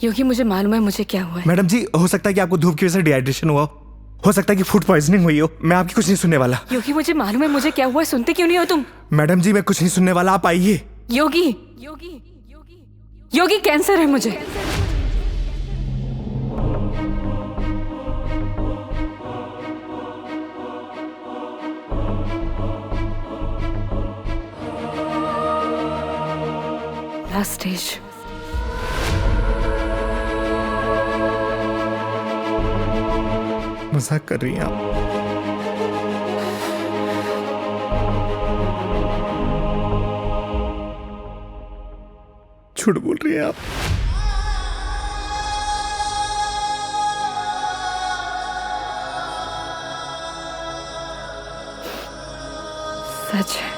योगी मुझे मालूम है मुझे क्या हुआ है। मैडम जी, हो सकता है कि आपको धूप की वजह से डिहाइड्रेशन हुआ हो सकता है कि फूड पॉइजनिंग हुई हो। मैं आपकी कुछ नहीं सुनने वाला। योगी मुझे मालूम है मुझे क्या हुआ है, सुनते क्यों नहीं हो तुम? मैडम जी, मैं कुछ नहीं सुनने वाला, आप आइए। योगी योगी योगी कैंसर है मुझे। Last stage. मजाक कर रही हैं आप? झूठ बोल रही हैं आप? सच है।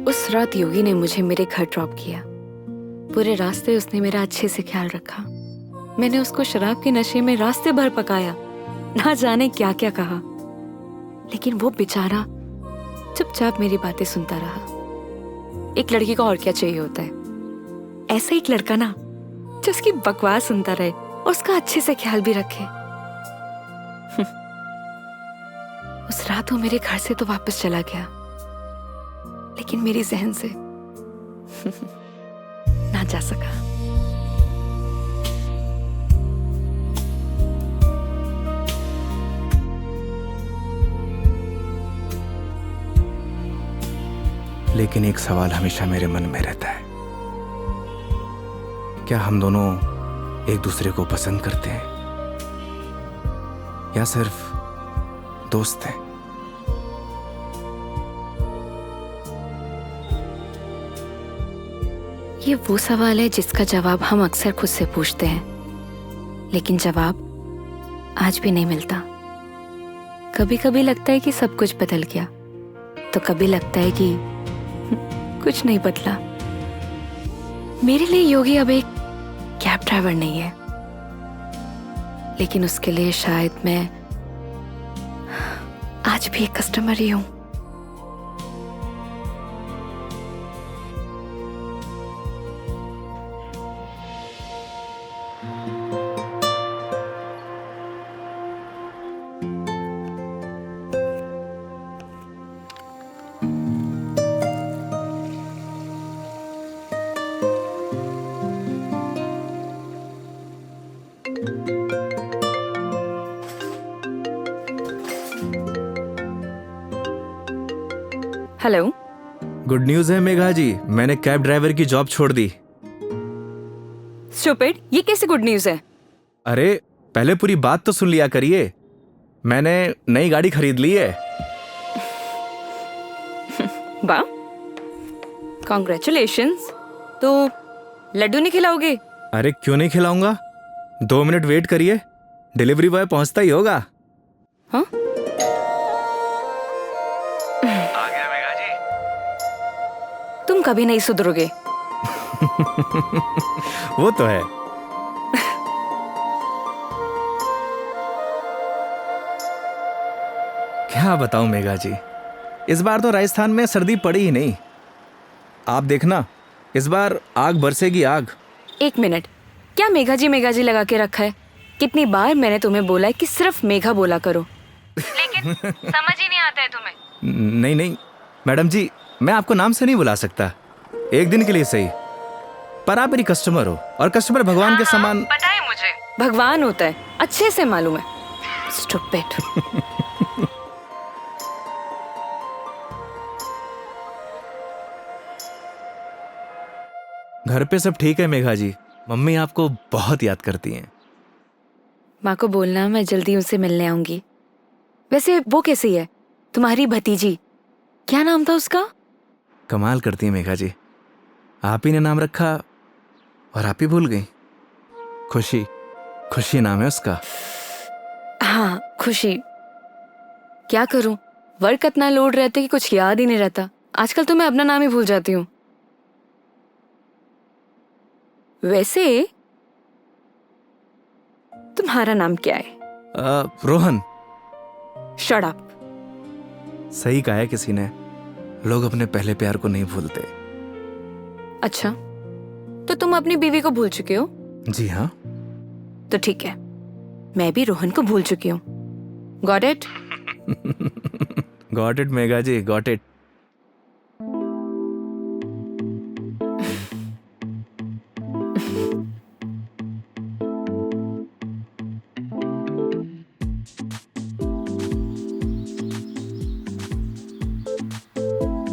उस रात योगी ने मुझे मेरे घर ड्रॉप किया। पूरे रास्ते उसने मेरा अच्छे से ख्याल रखा। मैंने उसको शराब के नशे में रास्ते भर पकाया, ना जाने क्या क्या कहा, लेकिन वो बेचारा चुपचाप मेरी बातें सुनता रहा। एक लड़की को और क्या चाहिए होता है? ऐसा एक लड़का ना जो उसकी बकवास सुनता रहे और उसका अच्छे से ख्याल भी रखे। उस रात वो मेरे घर से तो वापस चला गया, लेकिन मेरी जहन से ना जा सका। लेकिन एक सवाल हमेशा मेरे मन में रहता है, क्या हम दोनों एक दूसरे को पसंद करते हैं या सिर्फ दोस्त हैं? ये वो सवाल है जिसका जवाब हम अक्सर खुद से पूछते हैं, लेकिन जवाब आज भी नहीं मिलता। कभी कभी लगता है कि सब कुछ बदल गया, तो कभी लगता है कि कुछ नहीं बदला। मेरे लिए योगी अब एक कैब ड्राइवर नहीं है, लेकिन उसके लिए शायद मैं आज भी एक कस्टमर ही हूं। हेलो। गुड न्यूज है मेघा जी, मैंने कैब ड्राइवर की जॉब छोड़ दी। स्टूपिड, ये कैसे गुड न्यूज है? अरे पहले पूरी बात तो सुन लिया करिए। मैंने नई गाड़ी खरीद ली है। वाह, कॉन्ग्रेचुलेशंस। तो लड्डू नहीं खिलाओगे? अरे क्यों नहीं खिलाऊंगा, 2 मिनट वेट करिए, डिलीवरी बॉय पहुंचता ही होगा। हाँ? आ गया मेघा जी। तुम कभी नहीं सुधरोगे। वो तो है। क्या बताऊं मेघा जी, इस बार तो राजस्थान में सर्दी पड़ी ही नहीं। आप देखना, इस बार आग बरसेगी आग। एक मिनट, क्या मेघा जी लगा के रखा है? कितनी बार मैंने तुम्हें बोला है कि सिर्फ मेघा बोला करो, लेकिन समझ ही नहीं आता है तुम्हें। नहीं नहीं मैडम जी, मैं आपको नाम से नहीं बुला सकता, एक दिन के लिए सही, पर आप मेरी कस्टमर हो और कस्टमर भगवान के समान। पता है मुझे भगवान होता है, अच्छे से मालूम है। स्टूपिड। घर पे सब ठीक है मेघा जी, मम्मी आपको बहुत याद करती हैं। माँ को बोलना मैं जल्दी उनसे मिलने आऊंगी। वैसे वो कैसी है तुम्हारी भतीजी? क्या नाम था उसका? कमाल करती है मेघा जी, आप ही ने नाम रखा और आप ही भूल गई। खुशी, खुशी नाम है उसका। हाँ, खुशी। क्या करूं, वर्क इतना लोड रहता है कि कुछ याद ही नहीं रहता। आजकल तो मैं अपना नाम ही भूल जाती हूँ। वैसे तुम्हारा नाम क्या है? रोहन। Shut up. सही कहा है किसी ने, लोग अपने पहले प्यार को नहीं भूलते। अच्छा, तो तुम अपनी बीवी को भूल चुके हो? जी हाँ। तो ठीक है, मैं भी रोहन को भूल चुकी हूँ। Got it? Got it Megha ji, got it.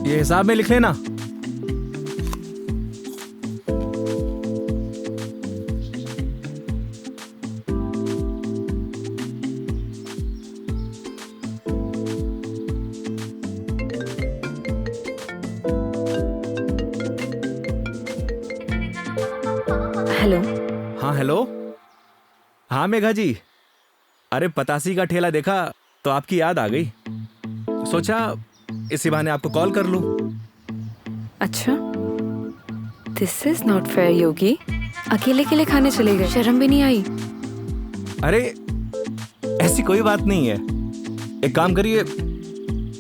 ये हिसाब में लिख लेना। हेलो। हाँ हेलो। हाँ मेघा जी, अरे पतासी का ठेला देखा तो आपकी याद आ गई, सोचा इसी बहाने आपको कॉल कर लूं। अच्छा, दिस इज नॉट फेयर योगी। अकेले अकेले खाने चले गए, शर्म भी नहीं आई? अरे ऐसी कोई बात नहीं है, एक काम करिए,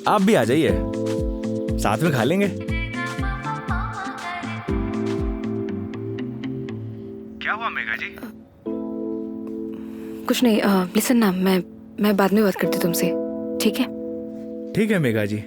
आप भी आ जाइए, साथ में खा लेंगे। क्या हुआ मेघा जी? कुछ नहीं। लिसन ना, मैं बाद में बात करती हूँ तुमसे, ठीक है? ठीक है मेघा जी।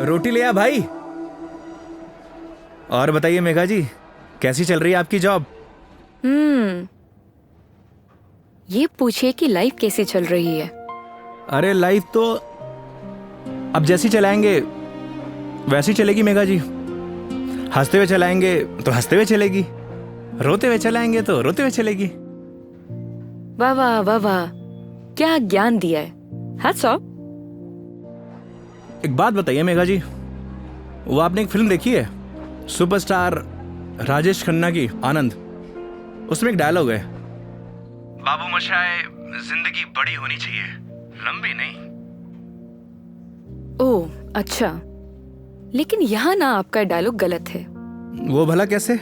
रोटी ले आ भाई। और बताइए मेघा जी, कैसी चल रही है आपकी जॉब? ये पूछिए कि लाइफ कैसी चल रही है। अरे लाइफ तो अब जैसी चलाएंगे वैसी चलेगी मेघा जी। हंसते हुए चलाएंगे तो हंसते हुए चलेगी, रोते हुए चलाएंगे तो रोते हुए चलेगी। वाह वाह वाह वाह, क्या ज्ञान दिया है। Hats off. एक बात बताइए मेघा जी, वो आपने एक फिल्म देखी है सुपरस्टार राजेश खन्ना की, आनंद? उसमें एक डायलॉग है, बाबू मोशाय, जिंदगी बड़ी होनी चाहिए, लंबी नहीं। ओह अच्छा, लेकिन यहाँ ना आपका डायलॉग गलत है। वो भला कैसे?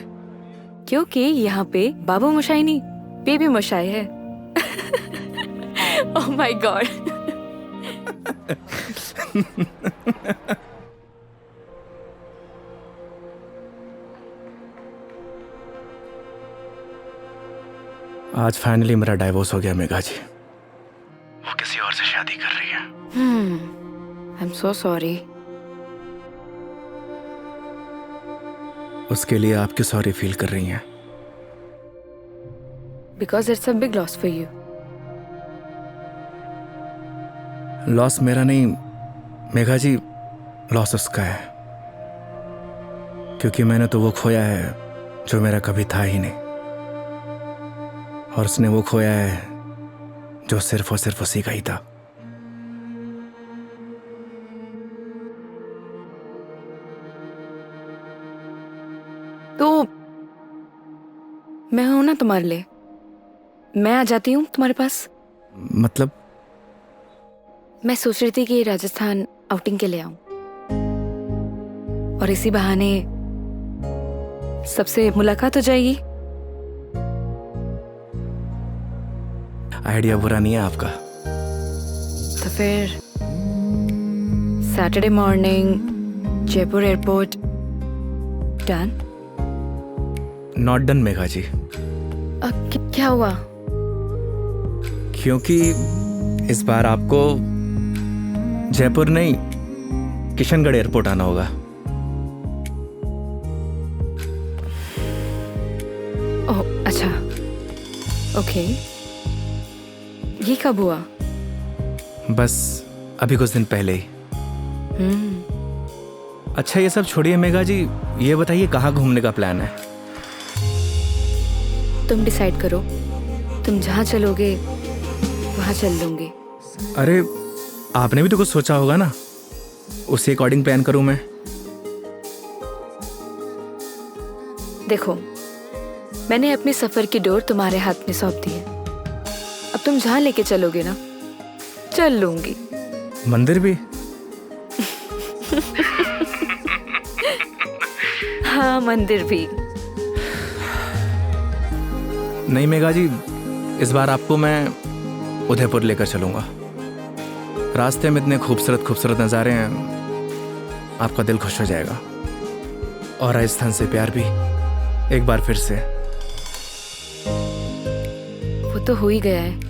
क्योंकि यहाँ पे बाबू मोशाई नहीं, बेबी मोशाई है। Oh my God. आज फाइनली मेरा डाइवोर्स हो गया मेघा जी। वो किसी और से शादी कर रही है। I am so sorry. उसके लिए आप क्यों सॉरी फील कर रही हैं? Because it's a big loss for you. Loss मेरा नहीं मेघा जी, लॉस उसका है, क्योंकि मैंने तो वो खोया है जो मेरा कभी था ही नहीं, और उसने वो खोया है जो सिर्फ और सिर्फ उसी का ही था। तो मैं हूं ना तुम्हारे लिए, मैं आ जाती हूँ तुम्हारे पास। मतलब? मैं सोच रही थी कि राजस्थान आउटिंग के लिए आऊं, और इसी बहाने सबसे मुलाकात हो जाएगी। आइडिया बुरा नहीं है आपका। तो फिर Saturday morning Jaipur airport. Done? Not done Megha ji. क्या हुआ? क्योंकि इस बार आपको जयपुर नहीं, किशनगढ़ एयरपोर्ट आना होगा। ओह अच्छा, ओके। ये कब हुआ? बस अभी कुछ दिन पहले ही। अच्छा ये सब छोड़िए मेघा जी, ये बताइए कहाँ घूमने का प्लान है? तुम डिसाइड करो, तुम जहाँ चलोगे वहाँ चल लूंगी। अरे आपने भी तो कुछ सोचा होगा ना, उसी अकॉर्डिंग प्लान करूँ मैं। देखो, मैंने अपने सफर की डोर तुम्हारे हाथ में सौंप दी है। अब तुम जहाँ लेके चलोगे ना, चल लूंगी। मंदिर भी? हाँ, मंदिर भी। नहीं मेघा जी, इस बार आपको मैं उदयपुर लेकर चलूंगा। रास्ते में इतने खूबसूरत खूबसूरत नज़ारे हैं, आपका दिल खुश हो जाएगा। और राजस्थान से प्यार भी एक बार फिर से। वो तो हो ही गया है।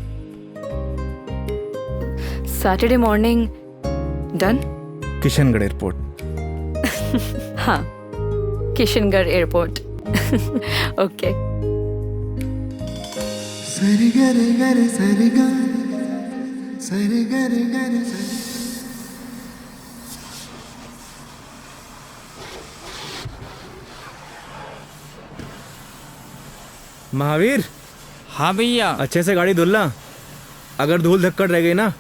Saturday morning done. Kishangarh airport. हाँ, किशनगढ़ एयरपोर्ट। ओके। सरे गरे गरे सरे गा सरे गरे गरे सरे। महावीर, हाँ भैया। अच्छे से गाड़ी धुलना। अगर धूल धक्कड़ रह गई ना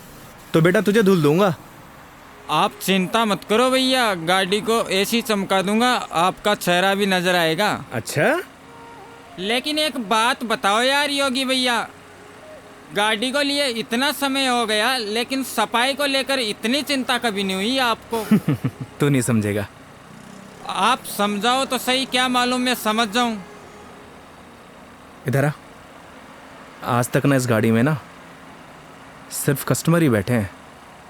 तो बेटा तुझे धुल दूंगा। आप चिंता मत करो भैया, गाड़ी को ऐसी चमका दूंगा, आपका चेहरा भी नजर आएगा। अच्छा? लेकिन एक बात बताओ यार योगी भैया, गाड़ी को लिए इतना समय हो गया लेकिन सफाई को लेकर इतनी चिंता कभी नहीं हुई आपको। तू नहीं समझेगा। आप समझाओ तो सही, क्या मालूम मैं समझ जाऊं। इधर आ। आज तक ना इस गाड़ी में ना सिर्फ कस्टमर ही बैठे हैं।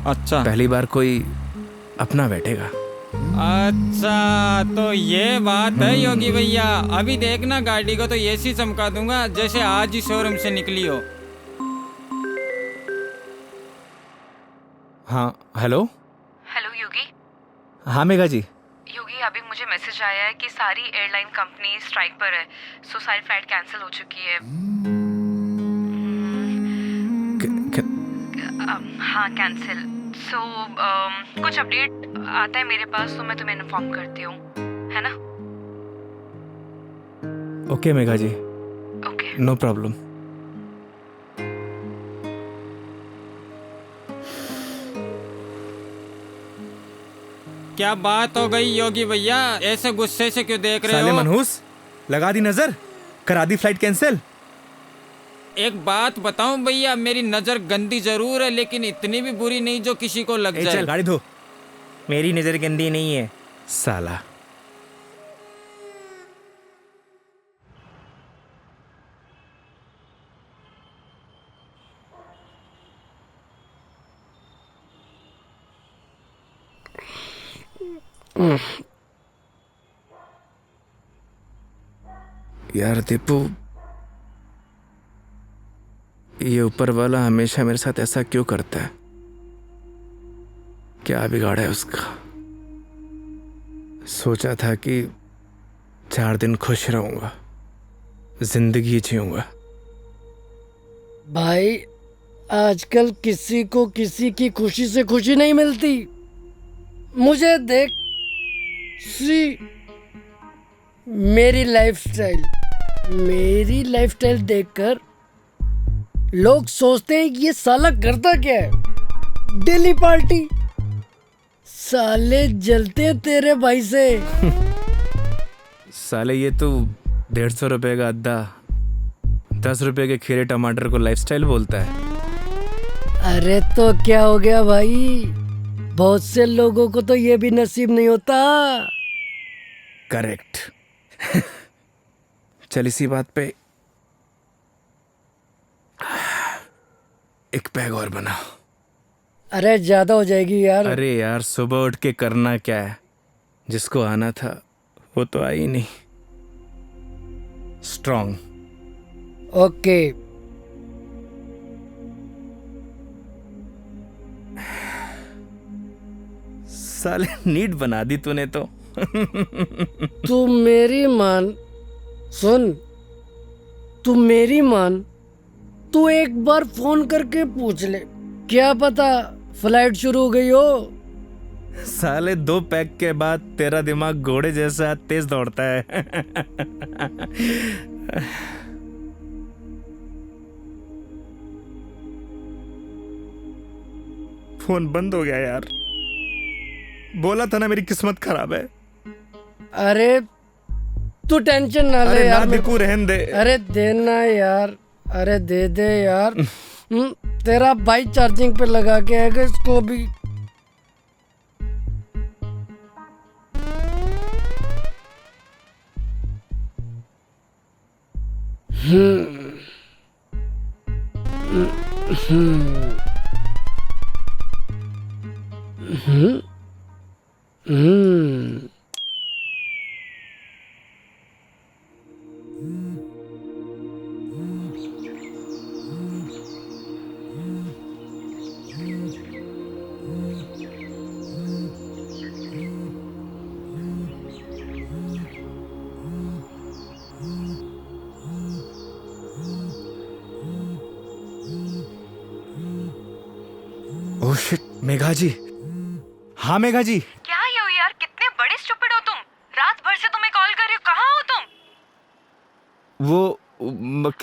अच्छा, पहली बार कोई अपना बैठेगा। अच्छा तो ये बात है योगी भैया। अभी देखना, गाड़ी को तो ऐसी चमका दूंगा जैसे आज ही शोरूम से निकली हो। हाँ हेलो। हेलो योगी। हाँ मेघा जी। योगी, अभी मुझे मैसेज आया है कि सारी एयरलाइन कंपनी स्ट्राइक पर है, सो सारी फ्लाइट कैंसिल हो चुकी है। हाँ, कैंसिल। सो कुछ अपडेट आता है मेरे पास तो मैं तुम्हें इन्फॉर्म करती हूँ, है ना? Okay Megha ji, okay. No problem. क्या बात हो गई योगी भैया, ऐसे गुस्से से क्यों देख रहे साले हो? मनहूस, लगा दी नजर, करा दी फ्लाइट कैंसिल। एक बात बताऊं भैया, मेरी नजर गंदी जरूर है लेकिन इतनी भी बुरी नहीं जो किसी को लग जाए। चल गाड़ी धो। मेरी नजर गंदी नहीं है साला। यार दीपू, ये ऊपर वाला हमेशा मेरे साथ ऐसा क्यों करता है? क्या बिगाड़ा है उसका? सोचा था कि 4 दिन खुश रहूंगा, जिंदगी जीऊंगा। भाई, आजकल किसी को किसी की खुशी से खुशी नहीं मिलती। मुझे देख, सी मेरी लाइफस्टाइल देखकर लोग सोचते हैं कि ये साला करता क्या है। डेली पार्टी, साले जलते हैं तेरे भाई से। साले ये तो 150 रुपए का अद्दा 10 रुपए के खीरे टमाटर को लाइफस्टाइल बोलता है। अरे तो क्या हो गया भाई, बहुत से लोगों को तो ये भी नसीब नहीं होता। करेक्ट। चल इसी बात पे एक पैग और बना। अरे ज्यादा हो जाएगी यार। अरे यार, सुबह उठ के करना क्या है? जिसको आना था वो तो आई नहीं। स्ट्रॉन्ग। ओके। साले नीट बना दी तूने तो। तू मेरी मान, सुन, तू मेरी मान, तू एक बार फोन करके पूछ ले, क्या पता फ्लाइट शुरू हो गई हो। साले 2 पैक के बाद तेरा दिमाग घोड़े जैसा तेज दौड़ता है। फोन बंद हो गया यार। बोला था ना मेरी किस्मत खराब है। अरे तू टेंशन ना ले अरे यार। ना बिकू, रहन दे। अरे देना यार, अरे दे दे यार। तेरा भाई चार्जिंग पे लगा के आएगा इसको भी। ओह शिट, मेघा जी। हाँ मेघा जी। क्या ये हो यार, कितने बड़े स्टूपिड हो तुम। रात भर से तुम्हें कॉल कर रही हूँ, कहाँ हो तुम?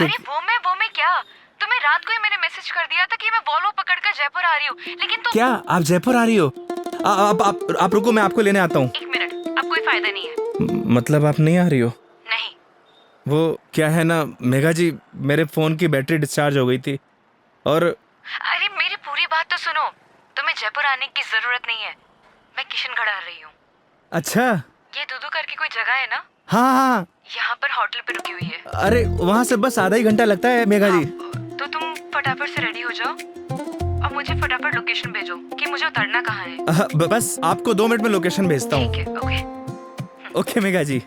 अरे वो मैं क्या, तुम्हें रात को ही मैंने मैसेज कर दिया था कि मैं वॉल्वो पकड़कर जयपुर आ रही हूँ, लेकिन तुम। क्या आप जयपुर आ रही हो? आप रुको, मैं आपको लेने आता हूँ। 1 मिनट, अब कोई फायदा नहीं है। मतलब आप नहीं आ रही हो? नहीं। वो क्या है ना मेघा जी, मेरे फोन की बैटरी डिस्चार्ज हो गई थी और। अरे मेरी पूरी बात तो सुनो, तुम्हें जयपुर आने की जरूरत नहीं है, मैं किशनगढ़ आ रही हूँ। अच्छा। ये दूधू करके कोई जगह है ना, हाँ हाँ। यहाँ पर होटल पे रुकी हुई है। अरे वहाँ से बस आधा ही घंटा लगता है मेघा जी। तो तुम फटाफट से रेडी हो जाओ और मुझे फटाफट लोकेशन भेजो कि मुझे उतरना कहाँ है। बस आपको 2 मिनट में लोकेशन भेजता हूँ। ठीक है, ओके। ओके मेघा जी।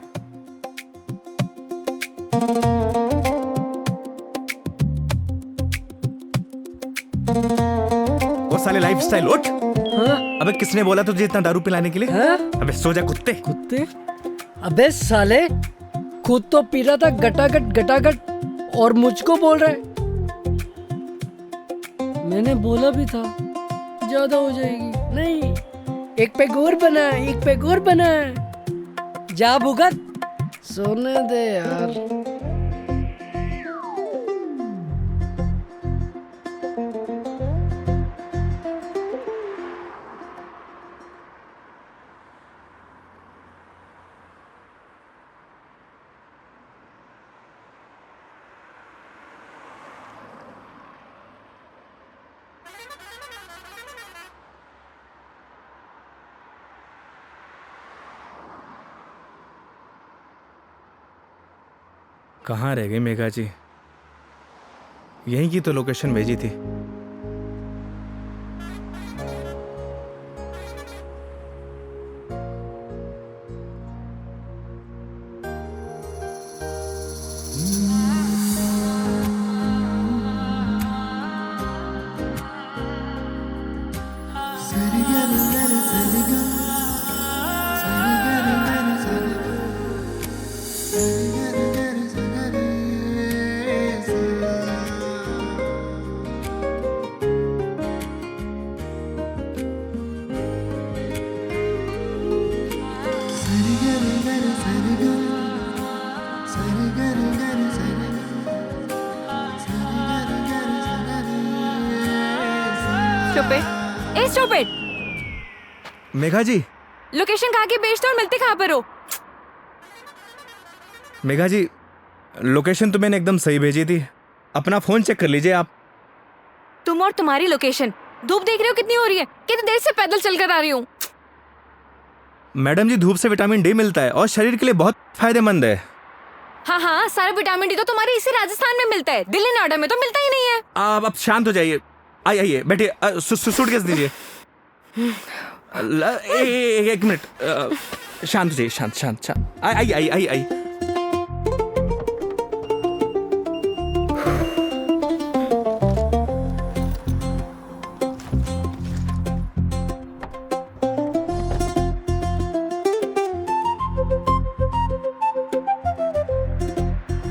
वो साले लाइफस्टाइल उठ। हाँ? अबे किसने बोला तुझे इतना दारू पिलाने के लिए? हाँ? अबे सो जा कुत्ते। कुत्ते? अबे साले, खुद तो पी रहा था गटागट गटागट और मुझको बोल रहा है। मैंने बोला भी था ज्यादा हो जाएगी। नहीं, एक पैक और बना, एक पैक और बना। जा भुगत, सोने दे यार। कहाँ रह गई मेघा जी? यहीं की तो लोकेशन भेजी थी। स्टूपिड। मेघा जी। लोकेशन कहाँ की भेजते हो और मिलते कहाँ पर हो? मेघा जी, लोकेशन तो मैंने एकदम सही भेजी थी। अपना फोन चेक कर लीजिए आप। तुम और तुम्हारी लोकेशन। धूप देख रहे हो कितनी हो रही है, कितनी देर से पैदल चलकर आ रही हूँ। मैडम जी, धूप से विटामिन डी मिलता है और शरीर के लिए बहुत फायदेमंद है। हाँ हाँ, सारा विटामिन डी तो तुम्हारे इसी राजस्थान में मिलता है, दिल्ली नोएडा में तो मिलता ही नहीं है। आप शांत हो जाइए। आइए बैठिए। सूटकेस दीजिए। एक मिनट, शांत हो जाइए। शांत शांत शांत। आई।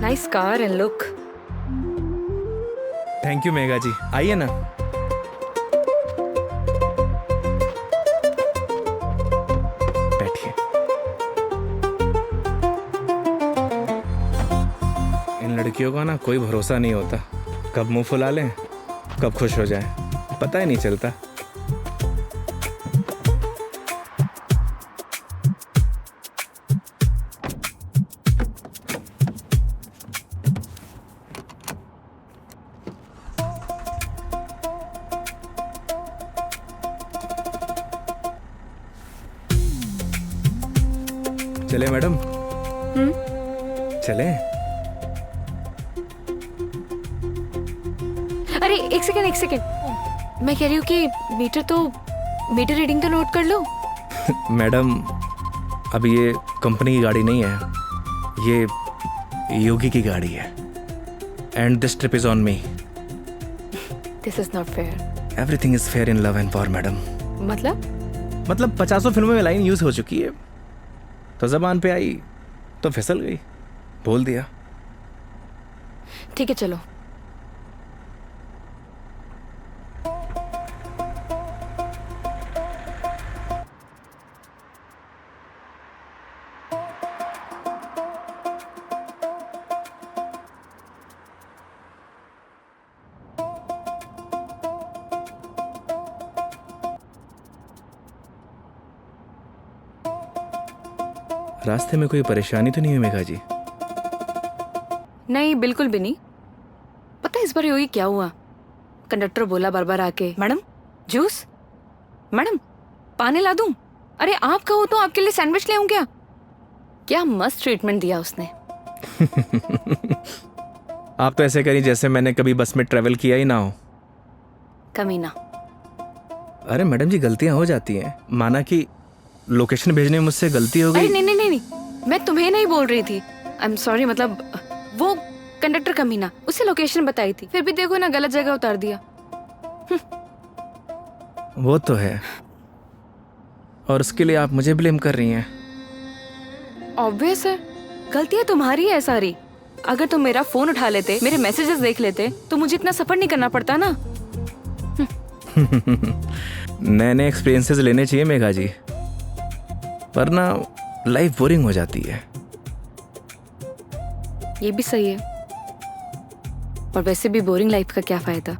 Nice car and look. Thank you Megha ji, आइए ना। बैठिए। इन लड़कियों का ना कोई भरोसा नहीं होता, कब मुंह फुला लें कब खुश हो जाए, पता ही नहीं चलता। चले मैडम? चले? अरे एक सेकेंड, मैं कह रही हूँ कि मीटर रीडिंग तो नोट कर लो। मैडम अब ये कंपनी की गाड़ी नहीं है, ये योगी की गाड़ी है। And this trip is on me. This is not fair. Everything is fair in love and war madam. मतलब 50 फिल्मों में लाइन यूज हो चुकी है, तो जबान पे आई तो फिसल गई, बोल दिया। ठीक है चलो। रास्ते में कोई परेशानी तो नहीं हुई मेघा जी? नहीं बिल्कुल भी नहीं। पता है इस बार योगी क्या हुआ? कंडक्टर बोला बार बार आके, मैडम जूस, मैडम पानी ला दूं? अरे आप कहो तो आपके लिए सैंडविच ले आऊं क्या? क्या मस्त ट्रीटमेंट दिया उसने। आप तो ऐसे करी जैसे मैंने कभी बस में ट्रेवल किया ही ना हो। कमीना। अरे मैडम जी गलतियां हो जाती हैं, माना कि लोकेशन भेजने में मुझसे गलती हो अरे गई। नहीं, मैं तुम्हें नहीं बोल रही थी। आई एम सॉरी, मतलब वो कंडक्टर कमीना, उसे लोकेशन बताई थी, फिर भी देखो ना गलत जगह उतार दिया। वो तो है, और उसके लिए आप मुझे ब्लेम कर रही हैं। ऑब्वियस है, गलतियां तुम्हारी है सारी। अगर तुम मेरा फोन उठा लेते, मेरे मैसेजेस देख लेते, तो मुझे इतना सफर नहीं करना पड़ता ना। नए नए एक्सपीरियंसेस लेने चाहिए मेघा जी, वरना लाइफ बोरिंग हो जाती है। ये भी सही है, और वैसे भी बोरिंग लाइफ का क्या फायदा।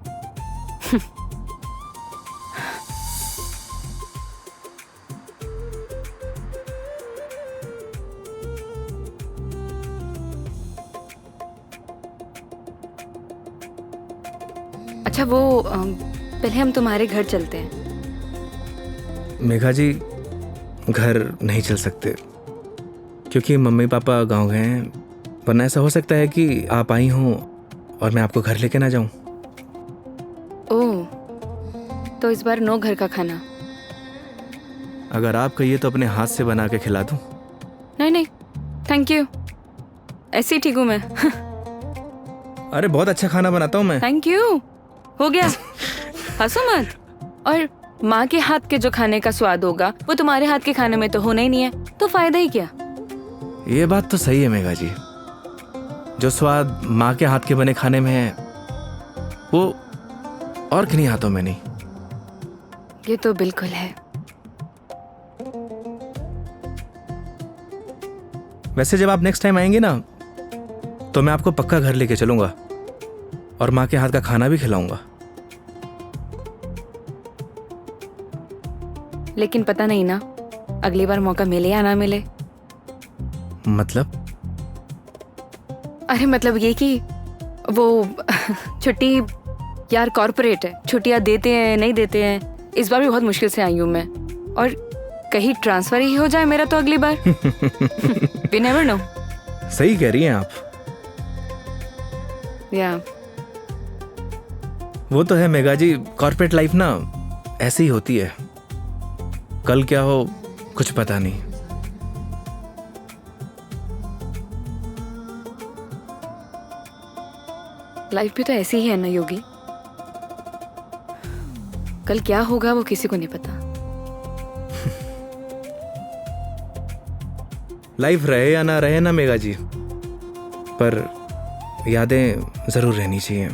अच्छा वो पहले हम तुम्हारे घर चलते हैं। मेघा जी घर नहीं चल सकते, क्योंकि मम्मी पापा गांव गए हैं, वरना ऐसा हो सकता है कि आप आई हों और मैं आपको घर लेके ना जाऊं। ओह, तो इस बार नो घर का खाना। अगर आप कहिए तो अपने हाथ से बना के खिला दूं। नहीं थैंक यू, ऐसे ही ठीक हूँ मैं। अरे बहुत अच्छा खाना बनाता हूं मैं। थैंक यू, हो गया। हंसो मत। और माँ के हाथ के जो खाने का स्वाद होगा वो तुम्हारे हाथ के खाने में तो होना ही नहीं है, तो फायदा ही क्या। ये बात तो सही है मेघा जी, जो स्वाद माँ के हाथ के बने खाने में है वो और किन्हीं हाथों में नहीं। ये तो बिल्कुल है। वैसे जब आप नेक्स्ट टाइम आएंगे ना, तो मैं आपको पक्का घर लेके चलूंगा और माँ के हाथ का खाना भी खिलाऊंगा। लेकिन पता नहीं ना, अगली बार मौका मिले या ना मिले। मतलब? अरे मतलब ये कि वो छुट्टी यार कॉर्पोरेट है, छुट्टियां देते हैं नहीं देते हैं। इस बार भी बहुत मुश्किल से आई हूँ मैं, और कहीं ट्रांसफर ही हो जाए मेरा तो अगली बार। We never know। सही कह रही हैं आप। या वो तो है मेघा जी, कॉर्पोरेट लाइफ ना ऐसी ही होती है, कल क्या हो कुछ पता नहीं। लाइफ भी तो ऐसी ही है ना योगी, कल क्या होगा वो किसी को नहीं पता। लाइफ रहे या ना रहे ना मेघा जी, पर यादें जरूर रहनी चाहिए।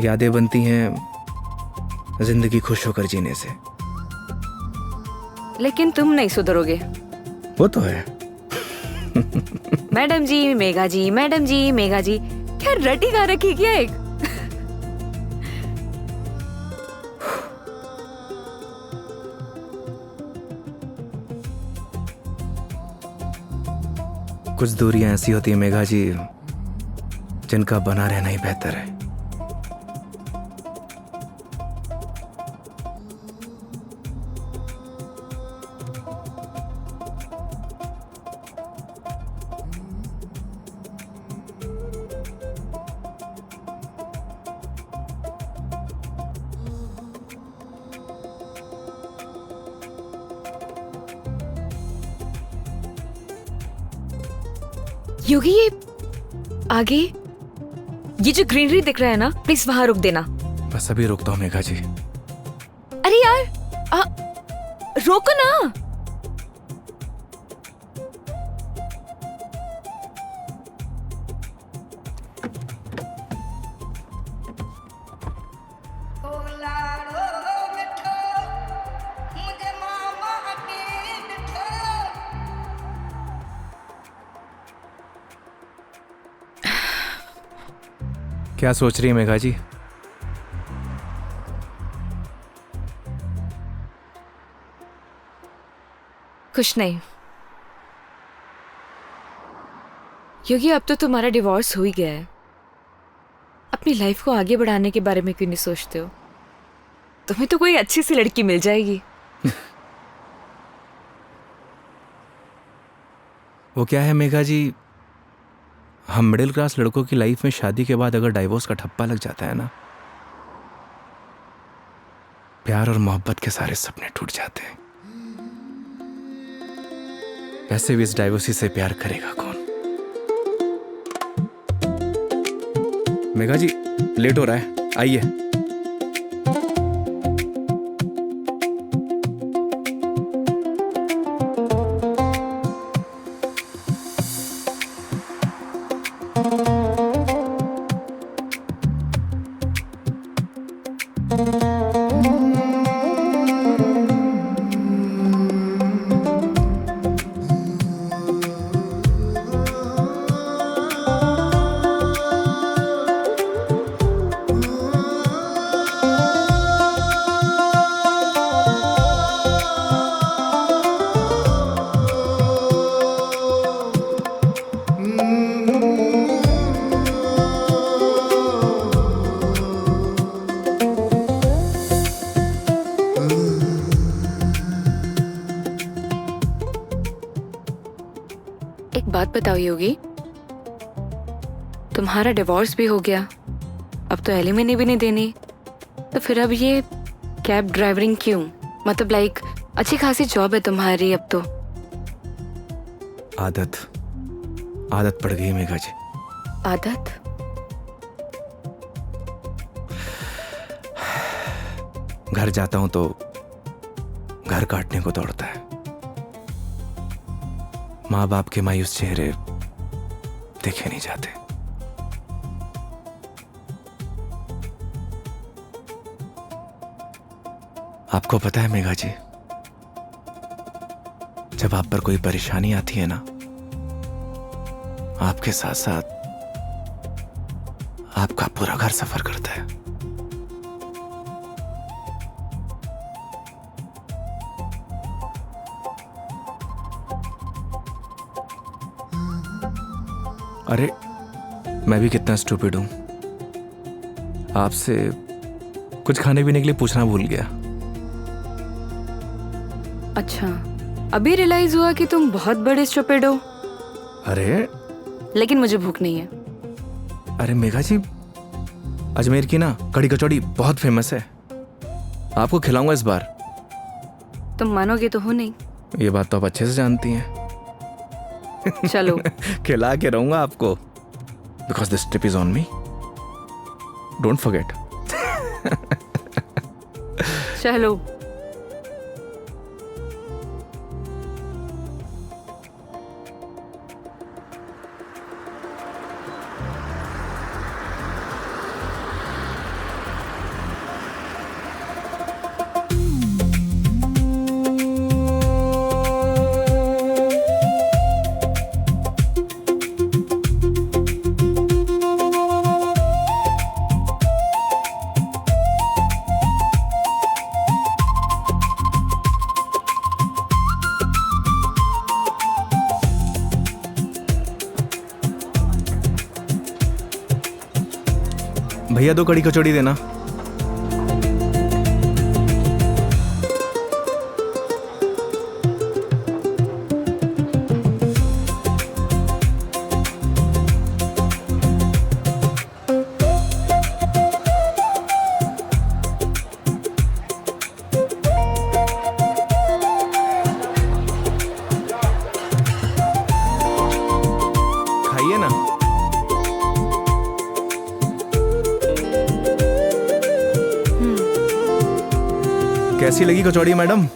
यादें बनती हैं जिंदगी खुश होकर जीने से। लेकिन तुम नहीं सुधरोगे। वो तो है। मैडम जी मेघा जी, मैडम जी मेघा जी, क्या रटी गा रखी क्या एक? कुछ दूरियां ऐसी होती है मेघा जी जिनका बना रहना ही बेहतर है। योगी ये आगे ये जो ग्रीनरी दिख रहा है ना, प्लीज वहां रुक देना। बस अभी रुकता हूँ मेघा जी। अरे यार रोको ना। क्या सोच रही है मेघा जी? कुछ नहीं योगी, अब तो तुम्हारा डिवोर्स हो ही गया है। अपनी लाइफ को आगे बढ़ाने के बारे में क्यों नहीं सोचते हो? तुम्हें तो कोई अच्छी सी लड़की मिल जाएगी। वो क्या है मेघा जी, हम मिडिल क्लास लड़कों की लाइफ में शादी के बाद अगर डाइवोर्स का ठप्पा लग जाता है ना, प्यार और मोहब्बत के सारे सपने टूट जाते हैं। वैसे भी इस डाइवोर्सी से प्यार करेगा कौन? मेघा जी लेट हो रहा है, आइए। एक बात बताओ योगी, तुम्हारा डिवोर्स भी हो गया, अब तो एलिमनी भी नहीं देनी, तो फिर अब ये कैब ड्राइवरिंग क्यों? मतलब लाइक अच्छी खासी जॉब है तुम्हारी अब तो। आदत पड़ गई मेघा जी। आदत? घर जाता हूं तो घर काटने को दौड़ता है। माँ बाप के मायूस चेहरे देखे नहीं जाते। आपको पता है मेघा जी, जब आप पर कोई परेशानी आती है ना, आपके साथ साथ आपका पूरा घर सफर करता है। अरे मैं भी कितना स्टूपिड हूं, आपसे कुछ खाने पीने के लिए पूछना भूल गया। अच्छा, अभी रियलाइज हुआ कि तुम बहुत बड़े स्टूपिड हो। अरे लेकिन मुझे भूख नहीं है। अरे मेघा जी, अजमेर की ना कड़ी कचौड़ी बहुत फेमस है, आपको खिलाऊंगा इस बार। तुम मानोगे तो हो नहीं। ये बात तो आप अच्छे से जानती हैं। चलो। खिला के रहूंगा आपको, because this trip is on me, don't forget. चलो। भैया 2 कड़ी कचौड़ी देना। खाइए ना। कैसी लगी कचौड़ी मैडम?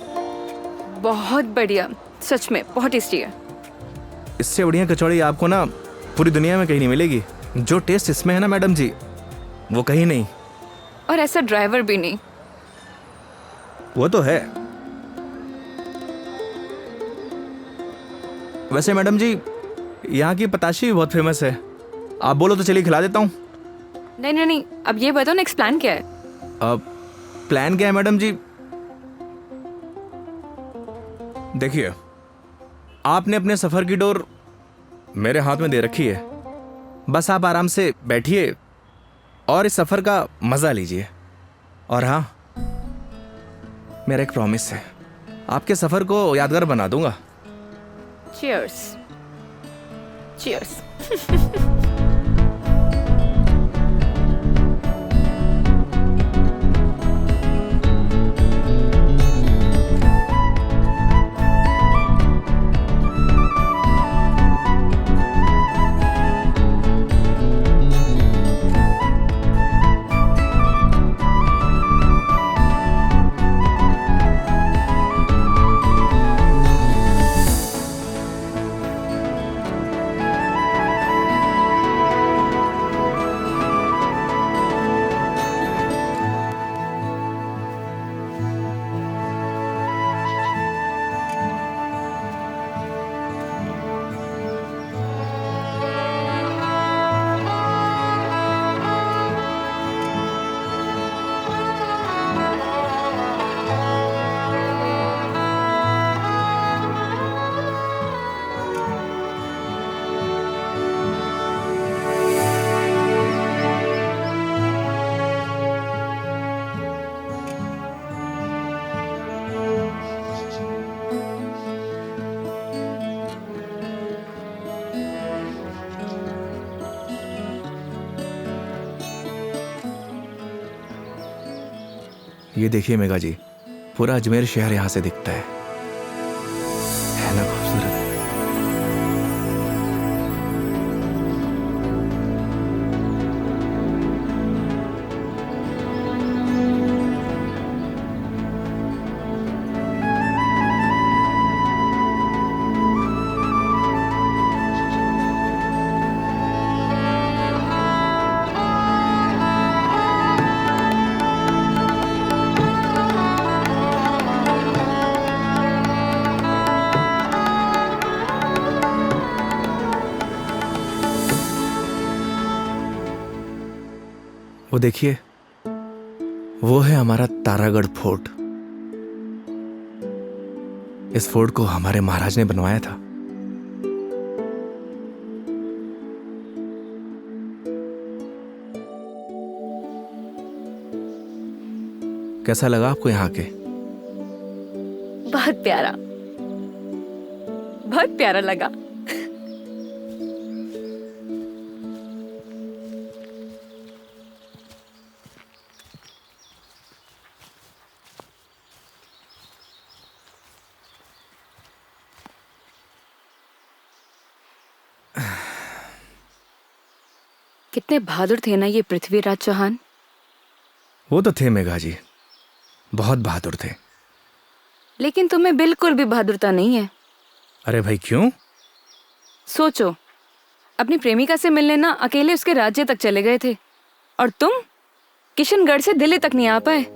बहुत बढ़िया, सच में बहुत टेस्टी है। इससे बढ़िया कचौड़ी आपको ना पूरी दुनिया में कहीं नहीं मिलेगी। जो टेस्ट इसमें है ना मैडम जी, वो कहीं नहीं। और ऐसा ड्राइवर भी नहीं। वो तो है। वैसे मैडम जी, यहाँ की पताशी भी बहुत फेमस है। आप बोलो तो चलिए खिला देता हूँ। नहीं नहीं नहीं, अब ये बताओ नेक्स्ट प्लान क्या है? अब प्लान क्या है मैडम जी? देखिए, आपने अपने सफर की डोर मेरे हाथ में दे रखी है। बस आप आराम से बैठिए और इस सफर का मजा लीजिए। और हाँ, मेरा एक प्रॉमिस है, आपके सफर को यादगार बना दूंगा। चीयर्स। चीयर्स। ये देखिए मेघा जी, पूरा अजमेर शहर यहाँ से दिखता है ना खूबसूरत? वो देखिए, वो है हमारा तारागढ़ फोर्ट। इस फोर्ट को हमारे महाराज ने बनवाया था। कैसा लगा आपको यहाँ के? बहुत प्यारा, बहुत प्यारा लगा। कितने बहादुर थे ना ये पृथ्वीराज चौहान। वो तो थे मेघा जी, बहुत बहादुर थे। लेकिन तुम्हें बिल्कुल भी बहादुरता नहीं है। अरे भाई क्यों? सोचो, अपनी प्रेमिका से मिलने ना अकेले उसके राज्य तक चले गए थे, और तुम किशनगढ़ से दिल्ली तक नहीं आ पाए।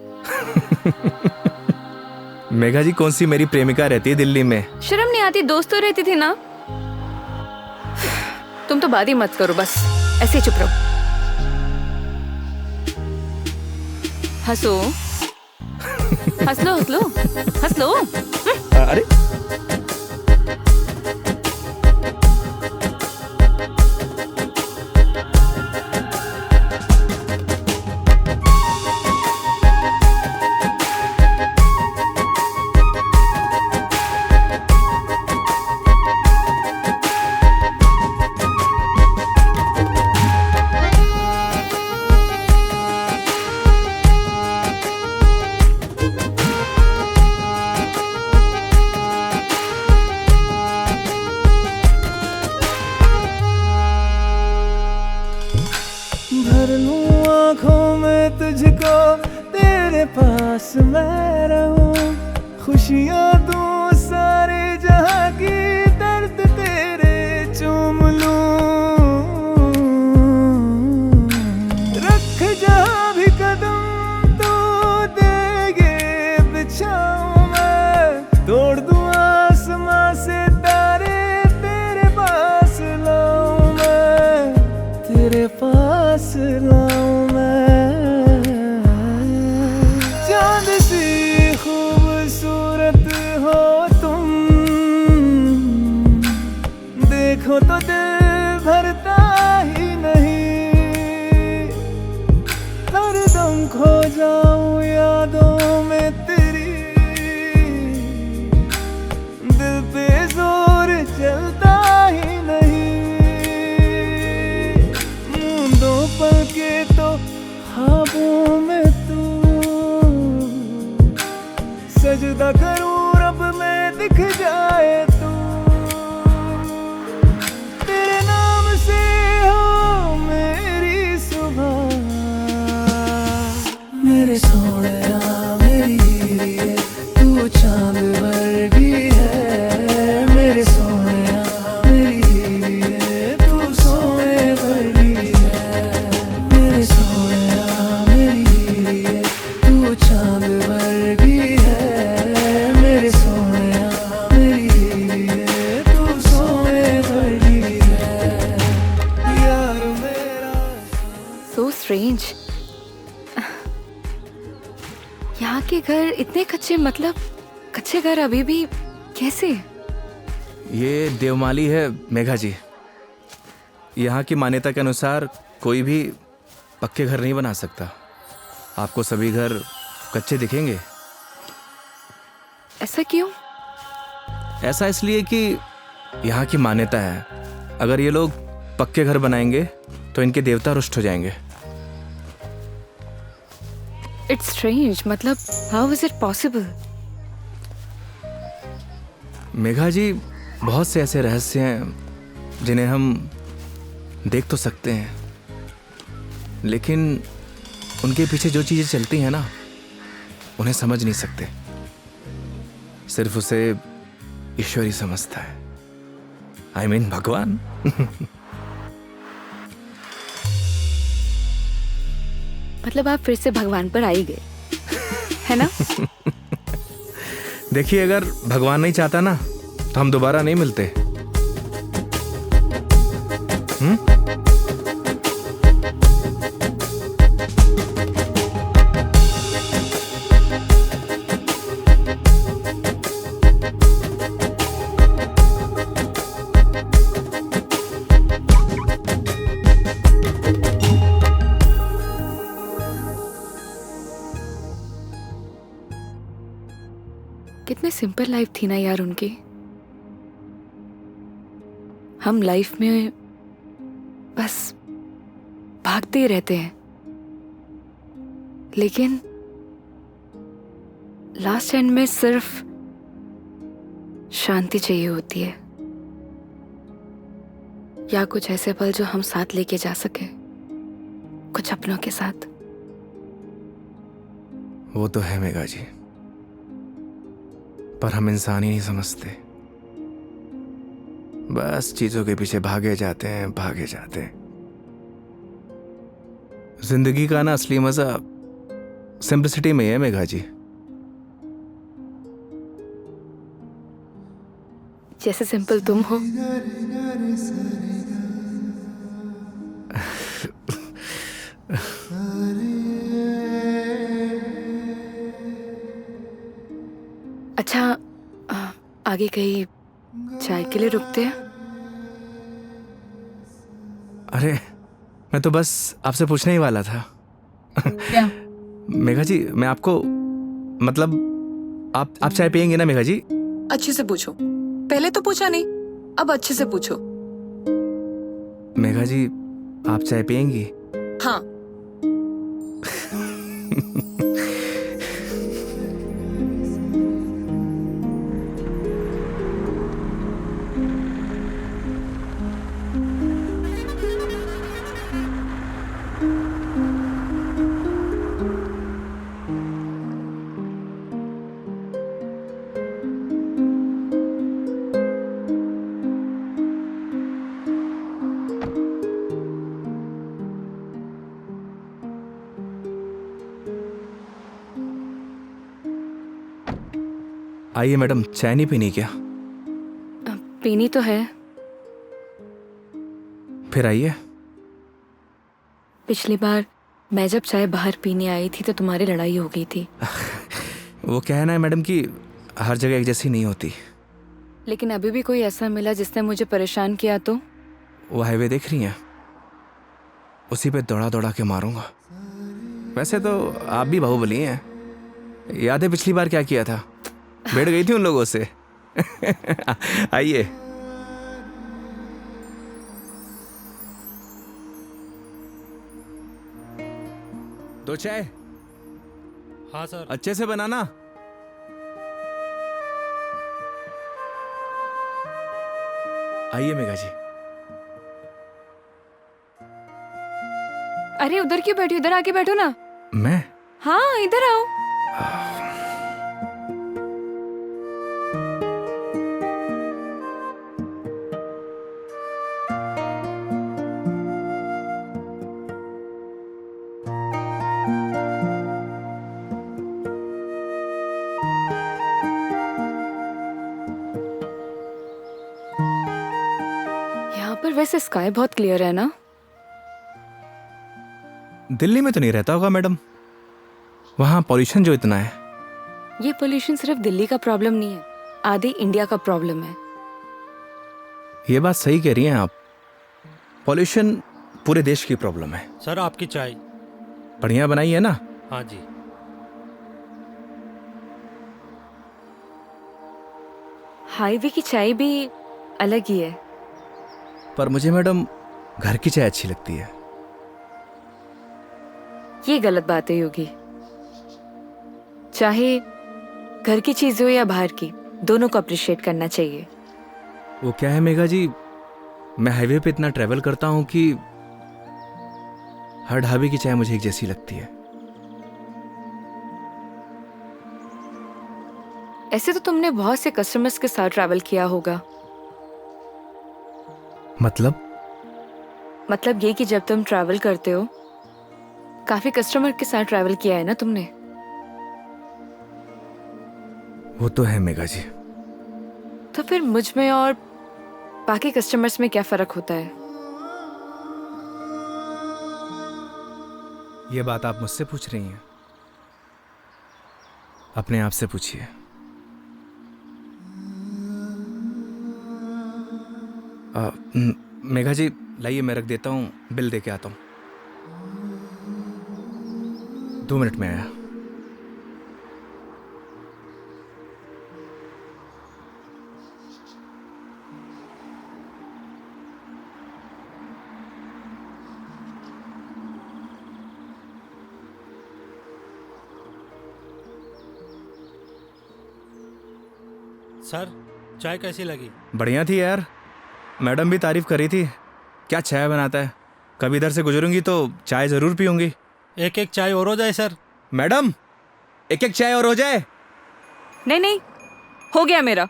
मेघा जी, कौन सी मेरी प्रेमिका रहती है दिल्ली में? शर्म नहीं आती? दोस्त तो रहती थी ना। तुम तो बात ही मत करो, बस ऐसे ही चुप रहो। हंसो, हंस लो, हंस लो, हंस लो। अरे तुझको, तेरे पास मैं रहूं, खुशियां दूं सारे जहां की, दर्द तेरे चूम लूं। रख जहां भी कदम तो देगे बिछाऊं मैं, तोड़ दूं आसमां से तारे, तेरे पास लाऊं मैं, तेरे पास लाऊं मैं। चांद सी खूबसूरत हो तुम, देखो तो दिल भरता ही नहीं, हरदम खो जाऊं यादों में तेरी, दिल पे जोर चलता ही नहीं, मूंदों पल के तो ख्वाबों में तू, सजदा करूं रब में दिख जाए तू, तेरे नाम से हो मेरी सुबह, मेरे सोनिया मेरी हीरे, तू चांद वर्गी है, मेरे सोनिया मेरी हीरे, तू सोने वर्गी है, मेरे सोनिया मेरी हीरे, तू चांद वर्गी है, मेरे सोनिया मेरी हीरे, तू सोने वर्गी है, यार मेरा। So strange. यहाँ के घर इतने कच्चे, मतलब कच्चे घर अभी भी कैसे? ये देवमाली है मेघा जी। यहाँ की मान्यता के अनुसार कोई भी पक्के घर नहीं बना सकता। आपको सभी घर कच्चे दिखेंगे। ऐसा क्यों? ऐसा इसलिए कि यहाँ की मान्यता है, अगर ये लोग पक्के घर बनाएंगे तो इनके देवता रुष्ट हो जाएंगे। इट्स स्ट्रेंज, मतलब how is it possible? Megha ji, बहुत से ऐसे रहस्य हैं जिन्हें हम देख तो सकते हैं, लेकिन उनके पीछे जो चीज़ें चलती हैं ना, उन्हें समझ नहीं सकते। सिर्फ उसे ईश्वर ही समझता है। I mean, भगवान। मतलब आप फिर से भगवान पर आ ही गए, है ना? देखिए, अगर भगवान नहीं चाहता ना तो हम दोबारा नहीं मिलते। कितने सिंपल लाइफ थी ना यार उनकी। हम लाइफ में बस भागते ही रहते हैं, लेकिन लास्ट एंड में सिर्फ शांति चाहिए होती है, या कुछ ऐसे पल जो हम साथ लेके जा सके, कुछ अपनों के साथ। वो तो है मेघा जी, पर हम इंसान ही नहीं समझते। बस चीजों के पीछे भागे जाते हैं, भागे जाते हैं। जिंदगी का ना असली मजा सिंपलिसिटी में है मेघा जी। जैसे सिंपल तुम हो। अच्छा, आगे कहीं चाय के लिए रुकते हैं? अरे, मैं तो बस आपसे पूछने ही वाला था। क्या? मेघा जी, मैं आपको मतलब आप चाय पियेंगे ना मेघा जी? अच्छे से पूछो। पहले तो पूछा नहीं, अब अच्छे से पूछो। मेघा जी, आप चाय पियेंगी? हाँ। आइए मैडम, चाय नहीं पीनी क्या? पीनी तो है। फिर आइए। पिछली बार मैं जब चाय बाहर पीने आई थी तो तुम्हारी लड़ाई हो गई थी। वो कहना है मैडम कि हर जगह एक जैसी नहीं होती। लेकिन अभी भी कोई ऐसा मिला जिसने मुझे परेशान किया तो? वो हाईवे देख रही हैं, उसी पे दौड़ा दौड़ा के मारूंगा। वैसे तो आप भी बाहुबली हैं। याद है पिछली बार क्या किया था? बैठ गई थी उन लोगों से। आइए। दो चाय। हाँ सर। अच्छे से बनाना। आइए मेघा जी। अरे उधर क्यों बैठी, उधर आके बैठो ना। मैं? हाँ इधर आओ। यहाँ पर वैसे स्काई बहुत क्लियर है ना? दिल्ली में तो नहीं रहता होगा मैडम, वहां पॉल्यूशन जो इतना है। ये पोल्यूशन सिर्फ दिल्ली का प्रॉब्लम नहीं है, आधे इंडिया का प्रॉब्लम है। ये बात सही कह रही हैं आप, पॉल्यूशन पूरे देश की प्रॉब्लम है। सर आपकी चाय। बढ़िया बनाई है ना? हाँ जी। हाईवे की चाय भी अलग ही है। पर मुझे मैडम घर की चाय अच्छी लगती है। ये गलत बात है योगी। चाहे घर की चीज हो या बाहर की, दोनों को अप्रिशिएट करना चाहिए। वो क्या है मेघा जी, मैं हाईवे पे इतना ट्रैवल करता हूं कि हर ढाबे की चाय मुझे एक जैसी लगती है। ऐसे तो तुमने बहुत से कस्टमर्स के साथ ट्रैवल किया होगा। मतलब ये कि जब तुम ट्रैवल करते हो, काफी कस्टमर के साथ ट्रैवल किया है ना तुमने? वो तो है मेघा जी। तो फिर मुझ में और बाकी कस्टमर्स में क्या फर्क होता है? ये बात आप मुझसे पूछ रही हैं? अपने आप से पूछिए। मेघा जी लाइए, मैं रख देता हूँ, बिल दे के आता हूँ। 2 मिनट में आया। सर चाय कैसी लगी? बढ़िया थी यार, मैडम भी तारीफ कर रही थी। क्या चाय बनाता है, कभी इधर से गुजरूंगी तो चाय जरूर पीऊंगी। एक एक चाय और हो जाए सर। मैडम एक एक चाय और हो जाए। नहीं नहीं, हो गया मेरा।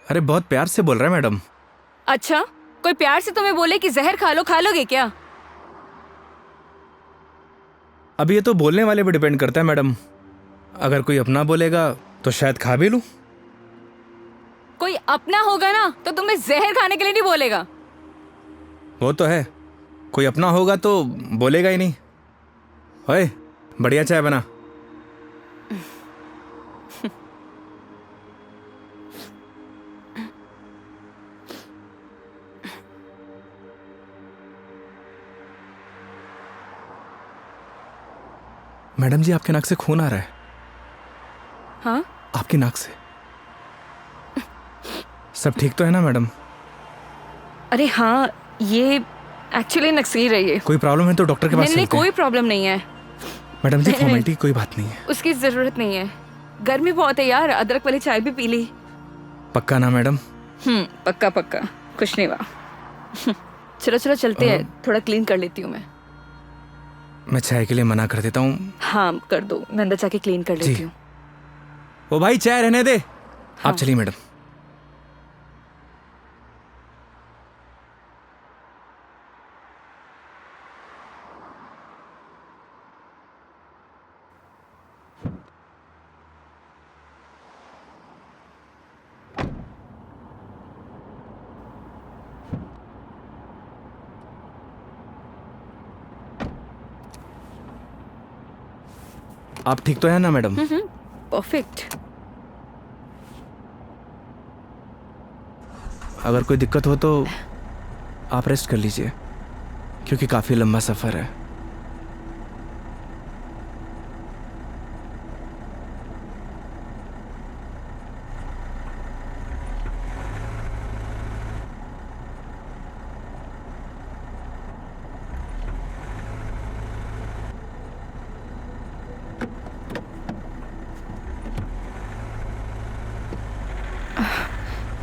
अरे बहुत प्यार से बोल रहा है मैडम। अच्छा, कोई प्यार से तुम्हें बोले कि जहर खा लो, खा लोगे क्या? अब ये तो बोलने वाले पे डिपेंड करता है मैडम। अगर कोई अपना बोलेगा तो शायद खा भी लूं। कोई अपना होगा ना तो तुम्हें जहर खाने के लिए नहीं बोलेगा। वो तो है, कोई अपना होगा तो बोलेगा ही नहीं। ओए बढ़िया चाय बना। मैडम जी आपके नाक से खून आ रहा है। हाँ? आपकी नाक से। सब ठीक तो है ना मैडम? अरे हाँ, ये एक्चुअली नक्सीर रही है। कोई प्रॉब्लम है तो डॉक्टर के पास नहीं नहीं, चलते हैं। कोई प्रॉब्लम नहीं है। मैडम जी नहीं, फॉर्मेलिटी कोई बात नहीं है। उसकी जरूरत नहीं है। गर्मी बहुत है यार, अदरक वाली चाय भी पी ली। पक्का ना मैडम? पक्का पक्का, कुछ नहीं हुआ। चलो चलो चलते हैं, थोड़ा क्लीन कर लेती हूँ मैं। मैं चाय के लिए मना कर देता हूँ। हाँ कर दो, मैं अंदर जाके क्लीन कर लेती हूँ। ओ भाई चाय रहने दे। आप चलिए मैडम। आप ठीक तो है ना मैडम? परफेक्ट। अगर कोई दिक्कत हो तो आप रेस्ट कर लीजिए, क्योंकि काफ़ी लंबा सफ़र है।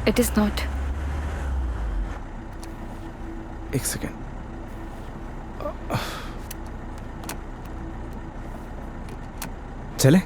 It is not. एक सेकेंड। चले?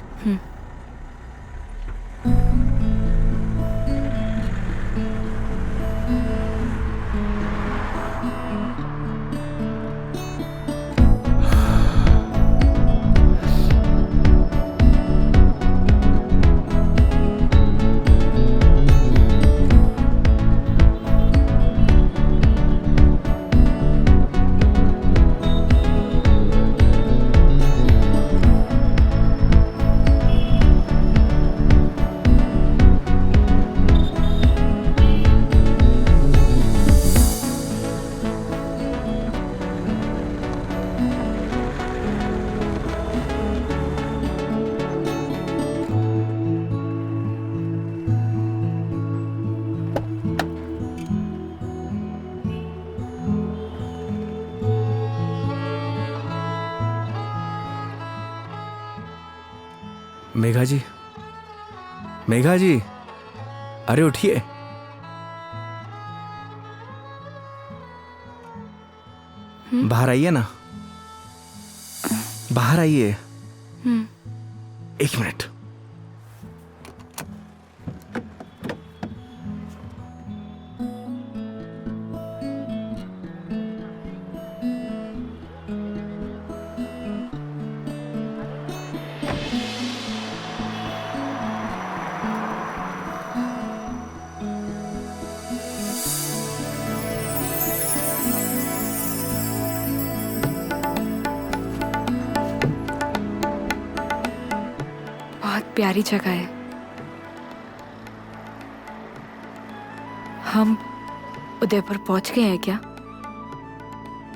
मेघा जी, मेघा जी, अरे उठिए। बाहर आइए ना, बाहर आइए। एक मिनट। बहुत प्यारी जगह है। हम उदयपुर पहुंच गए हैं क्या?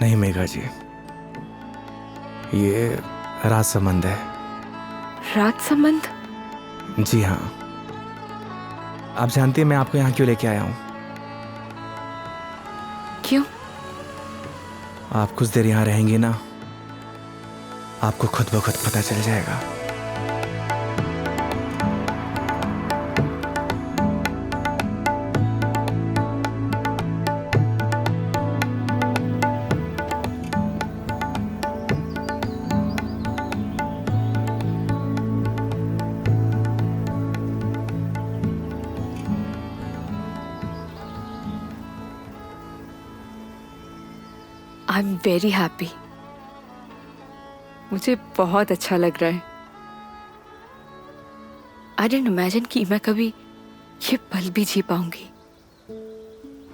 नहीं मेघा जी, ये राज संबंध है। राज संबंध? जी हाँ। आप जानती हैं मैं आपको यहाँ क्यों लेके आया हूँ? क्यों? आप कुछ देर यहाँ रहेंगी ना, आपको खुद ब खुद पता चल जाएगा। I am very happy. मुझे बहुत अच्छा लग रहा है। आई डिडंट इमेजिन कि मैं कभी ये पल भी जी पाऊंगी।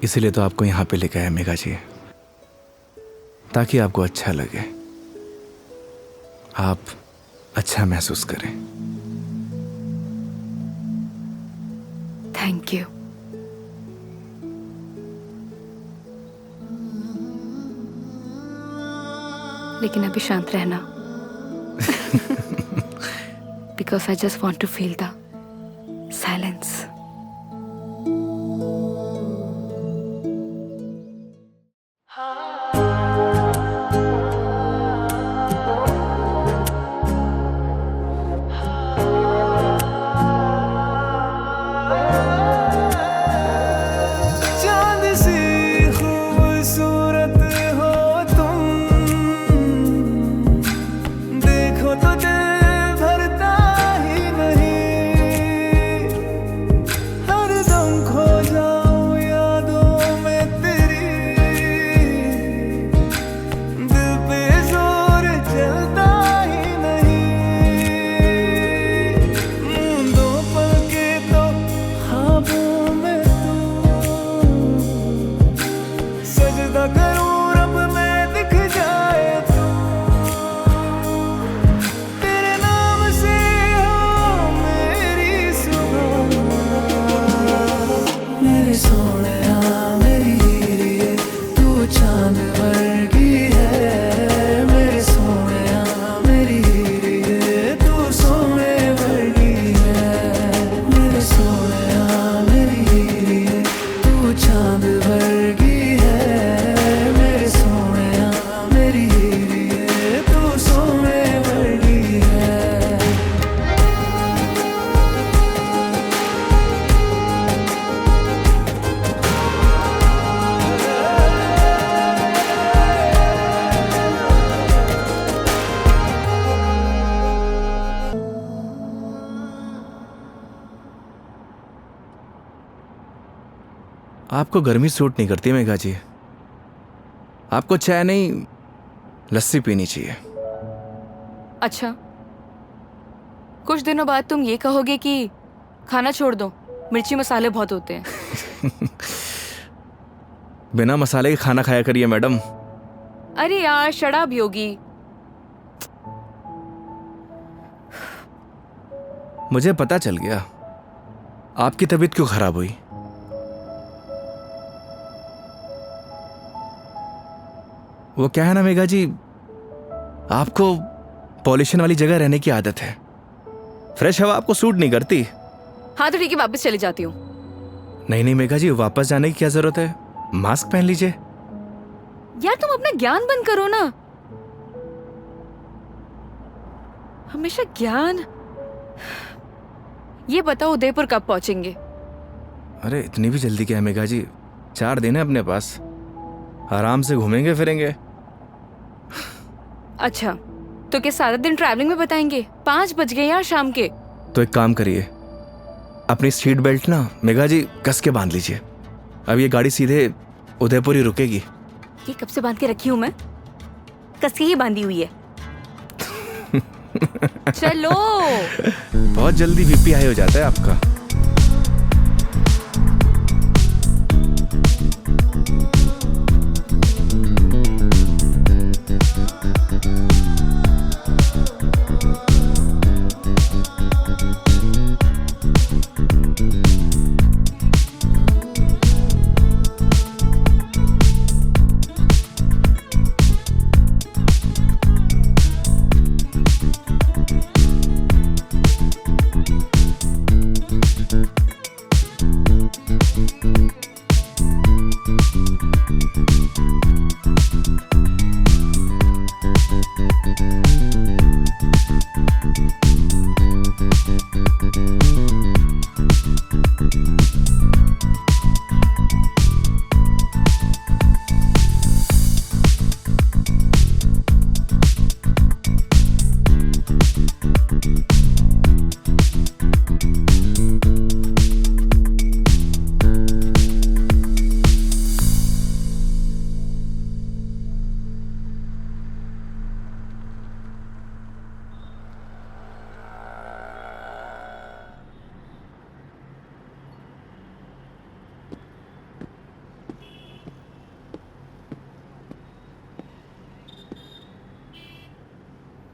इसीलिए तो आपको यहाँ पे लेके आया मेघा जी, ताकि आपको अच्छा लगे, आप अच्छा महसूस करें। Thank you. लेकिन अभी शांत रहना, because I just want to feel the silence. चांद सी खूबसूरत हो तुम, देखो तो दिल भरता ही नहीं। आपको गर्मी सूट नहीं करती मेघा जी। आपको चाय नहीं लस्सी पीनी चाहिए। अच्छा, कुछ दिनों बाद तुम ये कहोगे कि खाना छोड़ दो, मिर्ची मसाले बहुत होते हैं। बिना मसाले के खाना खाया करिए मैडम। अरे यार शराब योगी। मुझे पता चल गया आपकी तबीयत क्यों खराब हुई। वो क्या है ना मेघा जी, आपको पॉल्यूशन वाली जगह रहने की आदत है। फ्रेश हवा आपको सूट नहीं करती। हाँ तो ठीक है, वापस चली जाती हूँ। नहीं नहीं मेघा जी, वापस जाने की क्या जरूरत है, मास्क पहन लीजिए। यार तुम अपना ज्ञान बंद करो ना, हमेशा ज्ञान। ये बताओ उदयपुर कब पहुंचेंगे? अरे इतनी भी जल्दी क्या है मेघा जी, 4 दिन है अपने पास, आराम से घूमेंगे फिरेंगे। अच्छा तो क्या सारा दिन ट्रैवलिंग में बताएंगे? 5 बज गए यार शाम के। तो एक काम करिए, अपनी सीट बेल्ट ना मेघा जी कस के बांध लीजिए। अब ये गाड़ी सीधे उदयपुर ही रुकेगी। ये कब से बांध के रखी हूँ मैं? कस के ही बांधी हुई है। चलो। बहुत जल्दी बीपी हाई हो जाता है आपका।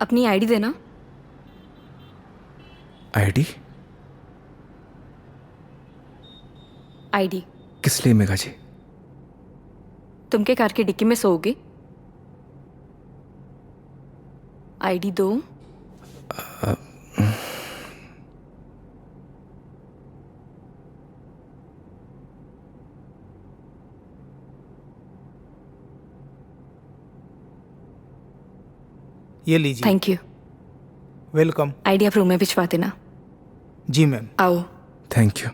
अपनी आईडी देना। आईडी? आईडी किस लिए मेघा जी? तुम के कार की डिक्की में सोओगे? आईडी दो। ये लीजिए। Thank you. वेलकम। आईडी आप रूम में भिजवा देना। जी मैम। आओ। Thank you.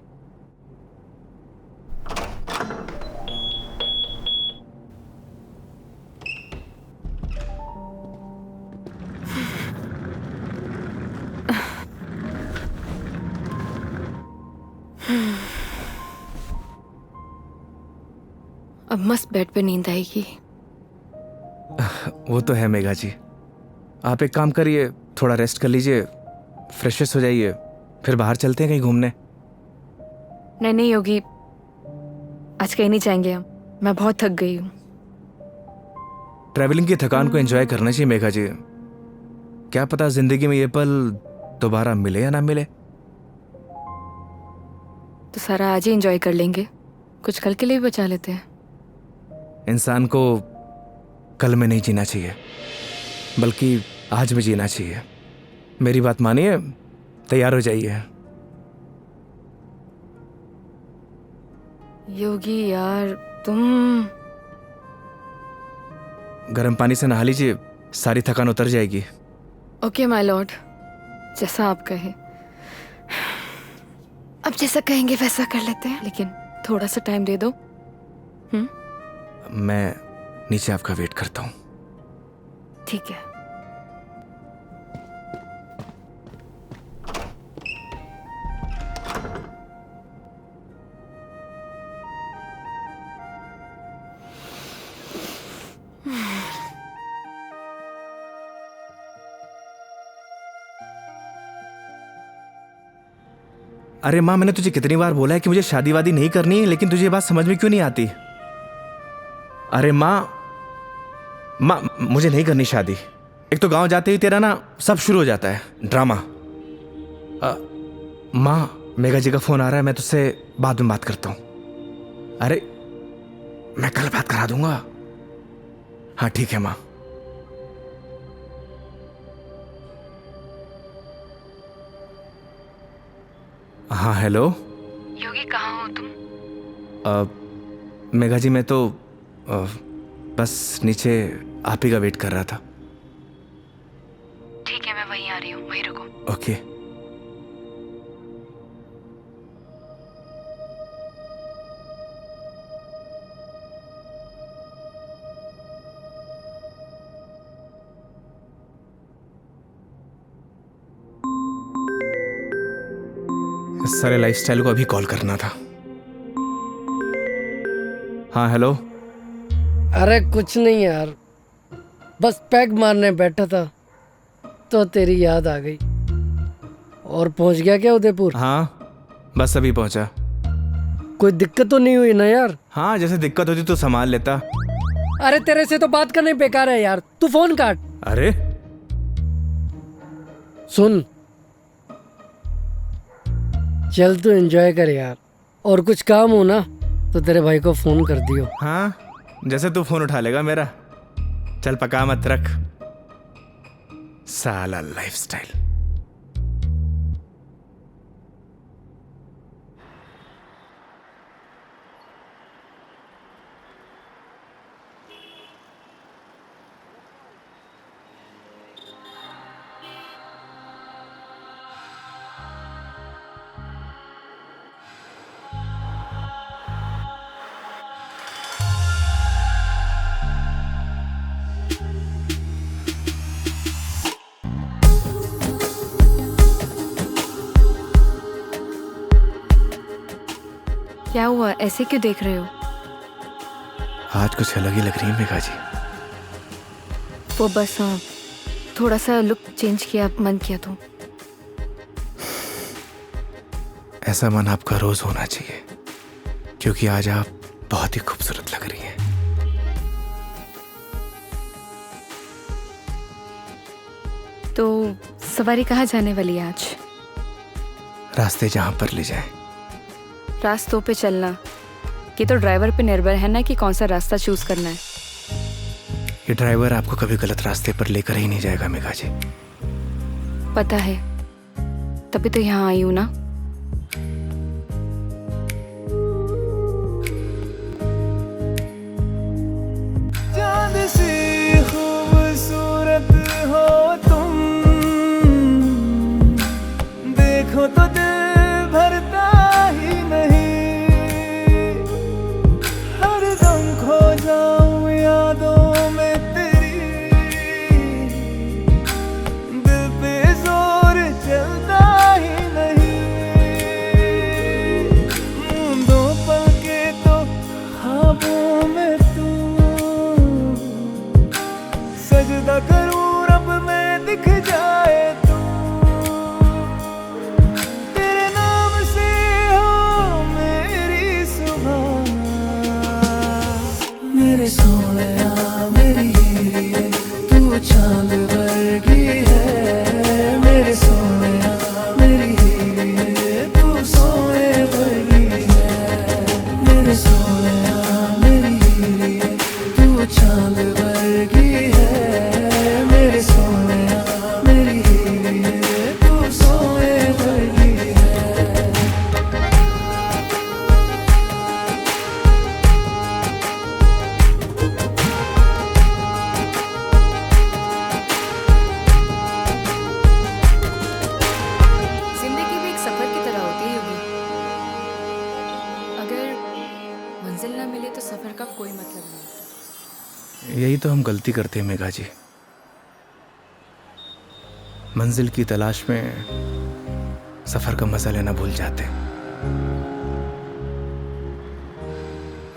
अब मस्त बेड पे नींद आएगी। वो तो है मेघा जी, आप एक काम करिए, थोड़ा रेस्ट कर लीजिए, फ्रेश हो जाइए, फिर बाहर चलते हैं कहीं घूमने। नहीं नहीं योगी, आज कहीं नहीं जाएंगे हम, मैं बहुत थक गई हूँ। ट्रैवलिंग की थकान को एंजॉय करना चाहिए मेघा जी। क्या पता जिंदगी में ये पल दोबारा मिले या ना मिले। तो सारा आज ही एंजॉय कर लेंगे, कुछ कल के लिए भी बचा लेते हैं। इंसान को कल में नहीं जीना चाहिए, बल्कि आज में जीना चाहिए। मेरी बात मानिए, तैयार हो जाइए। योगी यार तुम। गर्म पानी से नहा लीजिए, सारी थकान उतर जाएगी। ओके माय लॉर्ड, जैसा आप कहे। अब जैसा कहेंगे वैसा कर लेते हैं, लेकिन थोड़ा सा टाइम दे दो। मैं नीचे आपका वेट करता हूँ। ठीक है। अरे माँ, मैंने तुझे कितनी बार बोला है कि मुझे शादी वादी नहीं करनी है, लेकिन तुझे ये बात समझ में क्यों नहीं आती? अरे माँ, मुझे नहीं करनी शादी। एक तो गांव जाते ही तेरा ना सब शुरू हो जाता है ड्रामा। माँ, मेघा जी का फोन आ रहा है, मैं तुझसे बाद में बात करता हूँ। अरे मैं कल बात करा दूंगा। हाँ ठीक है माँ। हाँ हेलो योगी, कहाँ हो तुम? मेघा जी, मैं तो बस नीचे आप ही का वेट कर रहा था। ठीक है, मैं वहीं आ रही हूँ, वहीं रुको। ओके। इस सारे लाइफस्टाइल को अभी कॉल करना था। हाँ हेलो। अरे कुछ नहीं यार, बस पैग मारने बैठा था तो तेरी याद आ गई। और पहुंच गया क्या उदयपुर? हाँ बस अभी पहुंचा। कोई दिक्कत तो नहीं हुई ना यार? हाँ, जैसे दिक्कत होती तो संभाल लेता। अरे तेरे से तो बात करना बेकार है यार, तू फोन काट। अरे सुन, चल तू एंजॉय कर यार, और कुछ काम हो ना तो तेरे भाई को फोन कर दियो। हाँ, जैसे तू फोन उठा लेगा मेरा। चल पका मत रख, साला लाइफस्टाइल। क्या हुआ, ऐसे क्यों देख रहे हो? आज कुछ अलग ही लग रही है मेघा जी। वो बस थोड़ा सा लुक चेंज किया, मन किया तो। ऐसा मन आपका रोज होना चाहिए, क्योंकि आज आप बहुत ही खूबसूरत लग रही हैं। तो सवारी कहाँ जाने वाली है आज? रास्ते जहां पर ले जाए। रास्तों पे चलना, ये तो ड्राइवर पे निर्भर है ना कि कौन सा रास्ता चूज करना है। ये ड्राइवर आपको कभी गलत रास्ते पर लेकर ही नहीं जाएगा मेघा जी। पता है, तभी तो यहाँ आई हूँ ना। चांद सी खूबसूरत हो तुम, देखो तो दिल भरता ही नहीं। हरदम खो जाऊं यादों में तेरी, दिल पे जोर चलता ही नहीं। दो पल के तो ख्वाबों में तू, सजदा करूं रब में दिख जाए तू। तेरे नाम से हो मेरी सुबह, मेरे सोनिया मेरी हीरे, तू चांद वर्गी है। मेरे सोनिया मेरी हीरे, तू सोने वर्गी है। मेरे सोनिया मेरी हीरे, तू चांद वर्गी है। मेरे सोनिया मेरी हीरे, तू सोने वर्गी है। जिंदगी भी एक सफर की तरह होती है योगी। अगर मंजिल ना मिले तो सफर का कोई मतलब नहीं। यही तो हम गलती करते हैं मेघा जी। मंजिल की तलाश में सफर का मजा लेना भूल जाते।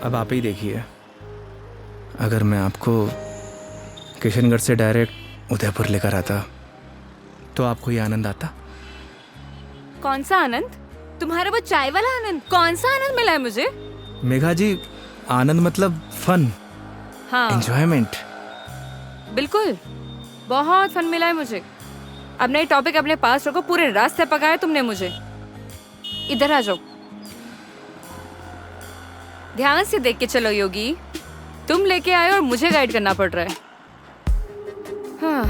अब आप ही देखिए, अगर मैं आपको किशनगढ़ से डायरेक्ट उदयपुर लेकर आता तो आपको ये आनंद आता? कौन सा आनंद? तुम्हारा वो चाय वाला आनंद, कौन सा आनंद मिला है मुझे? मेघा जी, आनंद मतलब फन, हाँ एंजॉयमेंट। बिल्कुल, बहुत फन मिला है मुझे। अब नई टॉपिक अपने पास रखो, पूरे रास्ते पकाया तुमने मुझे। इधर आ जाओ, ध्यान से देख के चलो योगी, तुम लेके आए और मुझे गाइड करना पड़ रहा है। हाँ,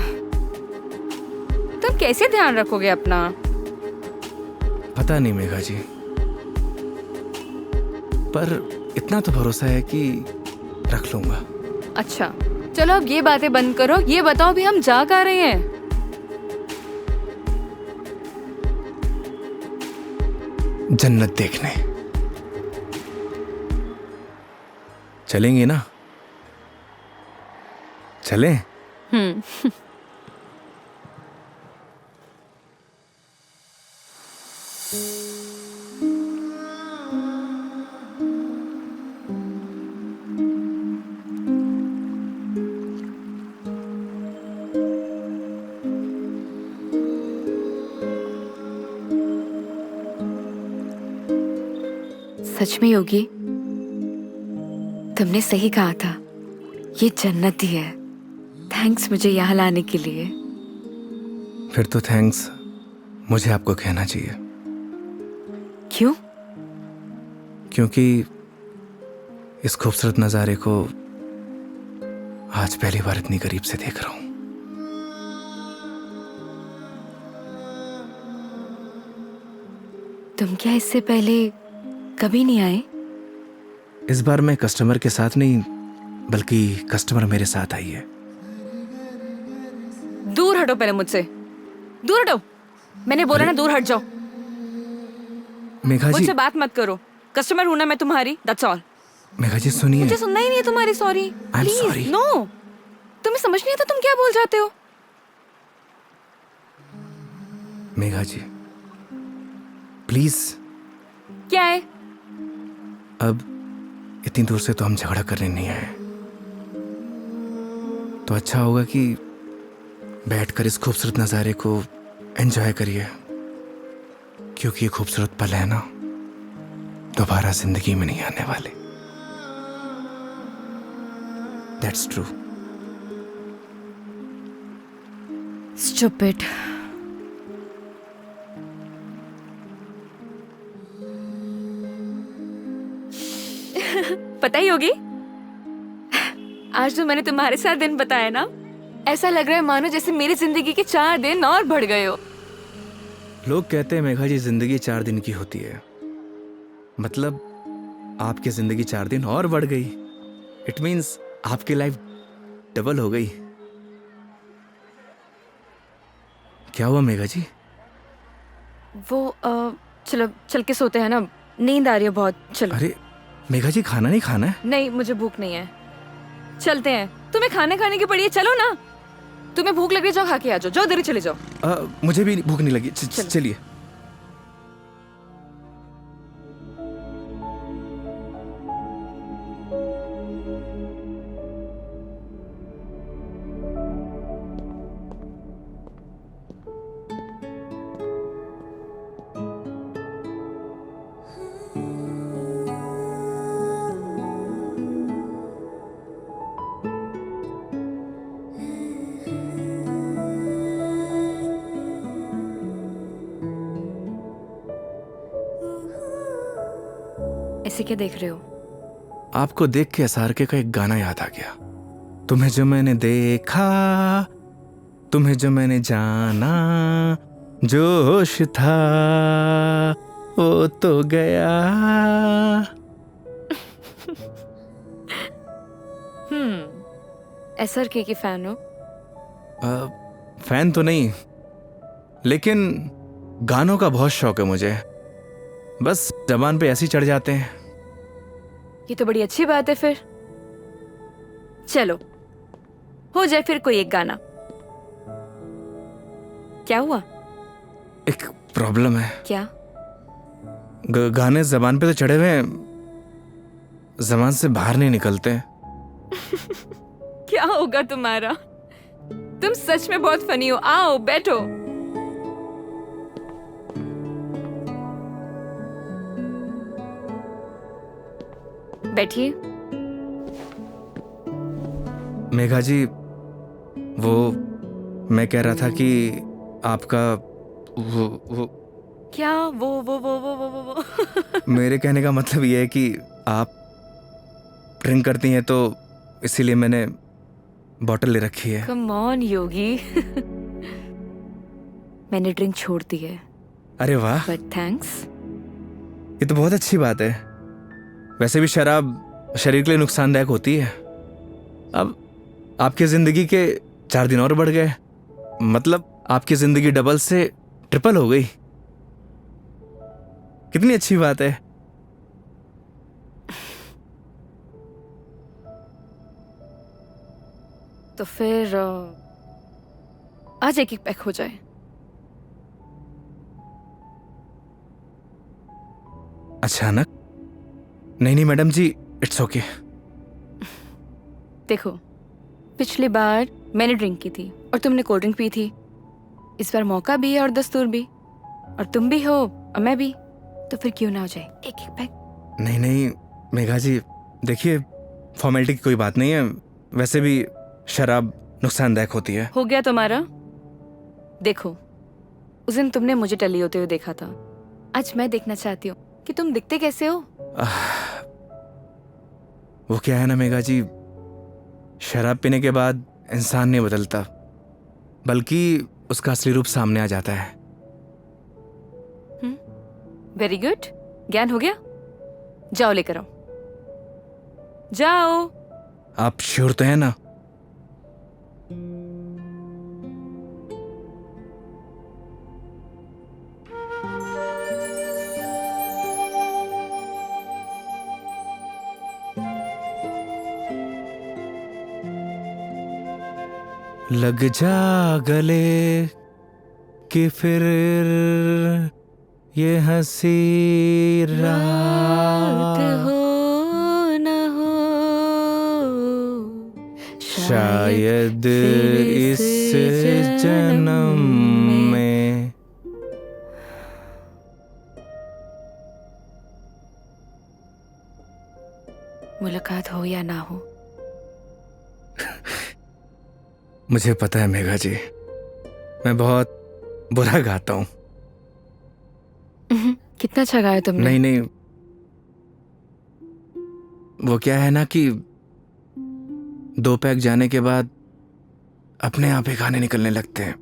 तुम कैसे ध्यान रखोगे अपना? पता नहीं मेघा जी, पर इतना तो भरोसा है कि रख लूंगा। अच्छा चलो अब ये बातें बंद करो, ये बताओ भी हम जा कहाँ रहे हैं? जन्नत देखने चलेंगे ना? चलें? सच में योगी, तुमने सही कहा था, ये जन्नत ही है। थैंक्स मुझे यहाँ लाने के लिए। फिर तो थैंक्स मुझे आपको कहना चाहिए। क्यों? क्योंकि इस खूबसूरत नज़ारे को आज पहली बार इतनी करीब से देख रहा हूं। तुम क्या इससे पहले कभी नहीं आए? इस बार मैं कस्टमर के साथ नहीं, बल्कि कस्टमर मेरे साथ आई है। दूर हटो पहले मुझसे, दूर हटो। मैंने बोला ना दूर हट जाओ। मेघा जी, मुझसे बात मत करो, कस्टमर हूं ना मैं तुम्हारी, दैट्स ऑल। मेघा जी सुनिए। मुझे सुनना ही नहीं है तुम्हारी sorry. I'm sorry. Please no, तुम्हें समझ नहीं आता तुम क्या बोल जाते हो। मेघा जी प्लीज, क्या है? अब इतनी दूर से तो हम झगड़ा करने नहीं आए, तो अच्छा होगा कि बैठकर इस खूबसूरत नज़ारे को एंजॉय करिए, क्योंकि ये खूबसूरत पल है ना, दोबारा जिंदगी में नहीं आने वाले। That's true. स्टूपिड। पता ही होगी, आज जो मैंने तुम्हारे साथ दिन बताया ना, ऐसा लग रहा है मानो जैसे मेरी जिंदगी के 4 दिन और बढ़ गए हो। लोग कहते हैं मेघा जी जिंदगी 4 दिन की होती है, मतलब आपकी जिंदगी 4 दिन और बढ़ गई। इट मीन्स आपकी लाइफ डबल हो गई। क्या हुआ मेघा जी? वो चलो चल के सोते हैं ना, नींद आ रही है बहुत। चलो। अरे मेघा जी, खाना नहीं खाना है? नहीं, मुझे भूख नहीं है, चलते हैं। तुम्हें खाना खाने की पड़ी है, चलो ना। तुम्हें भूख लग रही है, जाओ खा के आ जाओ, जाओ इधर ही चले जाओ। मुझे भी भूख नहीं लगी, चलिए। ऐसे क्या देख रहे हो? आपको देख के SRK का एक गाना याद आ गया। तुम्हें जो मैंने देखा, तुम्हें जो मैंने जाना, जोश था वो तो गया। SRK की फैन हो? फैन तो नहीं, लेकिन गानों का बहुत शौक है मुझे, बस जबान पे ऐसे ही चढ़ जाते हैं। ये तो बड़ी अच्छी बात है फिर। चलो हो जाए फिर कोई एक गाना। क्या हुआ? एक प्रॉब्लम है। क्या? गाने जबान पे तो चढ़े हुए हैं, जबान से बाहर नहीं निकलते। क्या होगा तुम्हारा? तुम सच में बहुत फनी हो। आओ बैठो। बैठिए। मेघा जी, वो मैं कह रहा था कि आपका वो क्या वो मेरे कहने का मतलब ये है कि आप ड्रिंक करती हैं, तो इसीलिए मैंने बॉटल ले रखी है। कम ऑन योगी। मैंने ड्रिंक छोड़ दी है, अरे वाह, बट थैंक्स। ये तो बहुत अच्छी बात है। वैसे भी शराब शरीर के लिए नुकसानदायक होती है। अब आपकी जिंदगी के 4 दिन और बढ़ गए, मतलब आपकी जिंदगी डबल से ट्रिपल हो गई। कितनी अच्छी बात है। तो फिर आज एक एक पैक हो जाए। अचानक? नहीं नहीं मैडम जी, इट्स ओके। देखो, पिछली बार मैंने ड्रिंक की थी और तुमने कोल्ड ड्रिंक पी थी। इस बार मौका भी है और दस्तूर भी, और तुम भी हो और मैं भी, तो फिर क्यों ना हो जाए एक एक पैक। नहीं नहीं मेघा जी, देखिए फॉर्मेलिटी की कोई बात नहीं है। वैसे भी शराब नुकसानदायक होती है। हो गया तुम्हारा। देखो, उस दिन तुमने मुझे टली होते हुए देखा था, आज मैं देखना चाहती हूँ कि तुम दिखते कैसे हो। वो क्या है ना मेघा जी, शराब पीने के बाद इंसान नहीं बदलता, बल्कि उसका असली रूप सामने आ जाता है। वेरी गुड, ज्ञान हो गया। जाओ लेकर आओ, जाओ। आप श्योर तो है ना? लग जा गले कि फिर ये हंसी रात हो न हो, शायद इस जन्म में। मुलाकात हो या ना हो। मुझे पता है मेघा जी, मैं बहुत बुरा गाता हूँ। कितना अच्छा गाया तुमने। नहीं नहीं, वो क्या है ना कि 2 पैक जाने के बाद अपने आप ही गाने निकलने लगते हैं।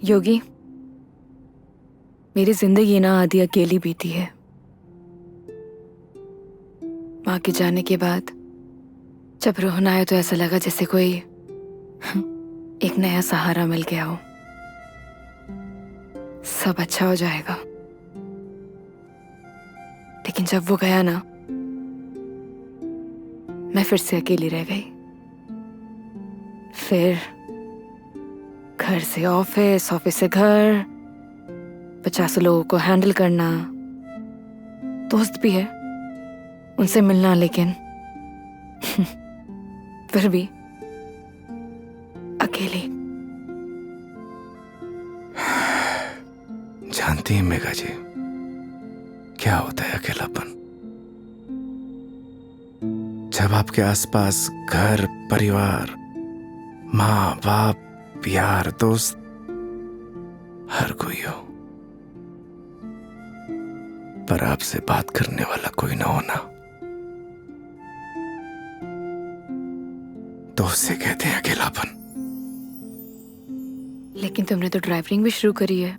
योगी, मेरी जिंदगी ना आधी अकेली बीती है। माँ के जाने के बाद जब रोहन आया तो ऐसा लगा जैसे कोई एक नया सहारा मिल गया हो। सब अच्छा हो जाएगा। लेकिन जब वो गया ना, मैं फिर से अकेली रह गई। फिर घर से ऑफिस, ऑफिस से घर, 50 लोगों को हैंडल करना, दोस्त भी है, उनसे मिलना, लेकिन फिर भी अकेली। जानती हैं मेघा जी, क्या होता है अकेलापन? जब आपके आसपास घर, परिवार, माँ बाप, यार, दोस्त, हर कोई हो, पर आपसे बात करने वाला कोई ना होना, तो उसे कहते हैं अकेलापन। लेकिन तुमने तो ड्राइविंग भी शुरू करी है।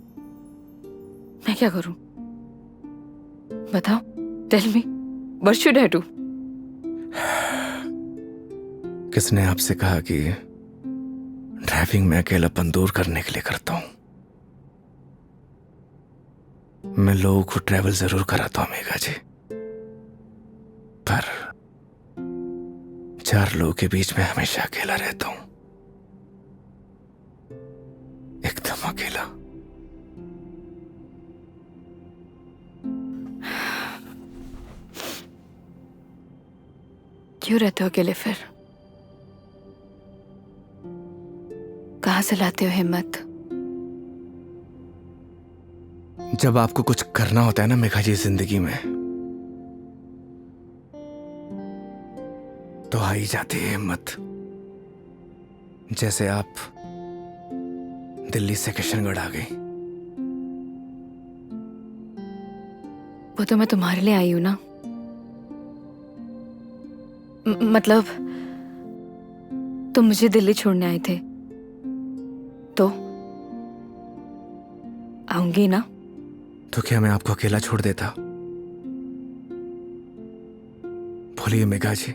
मैं क्या करूं? बताओ, tell me, what should I do? किसने आपसे कहा कि ड्राइविंग में अकेलापन दूर करने के लिए करता हूं? मैं लोगों को ट्रैवल जरूर कराता हूं मेघा जी, पर 4 लोगों के बीच में हमेशा अकेला रहता हूं, एकदम अकेला। क्यों रहते हो अकेले फिर? कहां से लाते हो हिम्मत जब आपको कुछ करना होता है ना मेघा जी जिंदगी में, तो आ ही जाती है हिम्मत। जैसे आप दिल्ली से किशनगढ़ आ गई। वो तो मैं तुम्हारे लिए आई हूं ना। मतलब तुम मुझे दिल्ली छोड़ने आए थे तो आऊंगी ना। तो क्या मैं आपको अकेला छोड़ देता? बोलिए मेघा जी।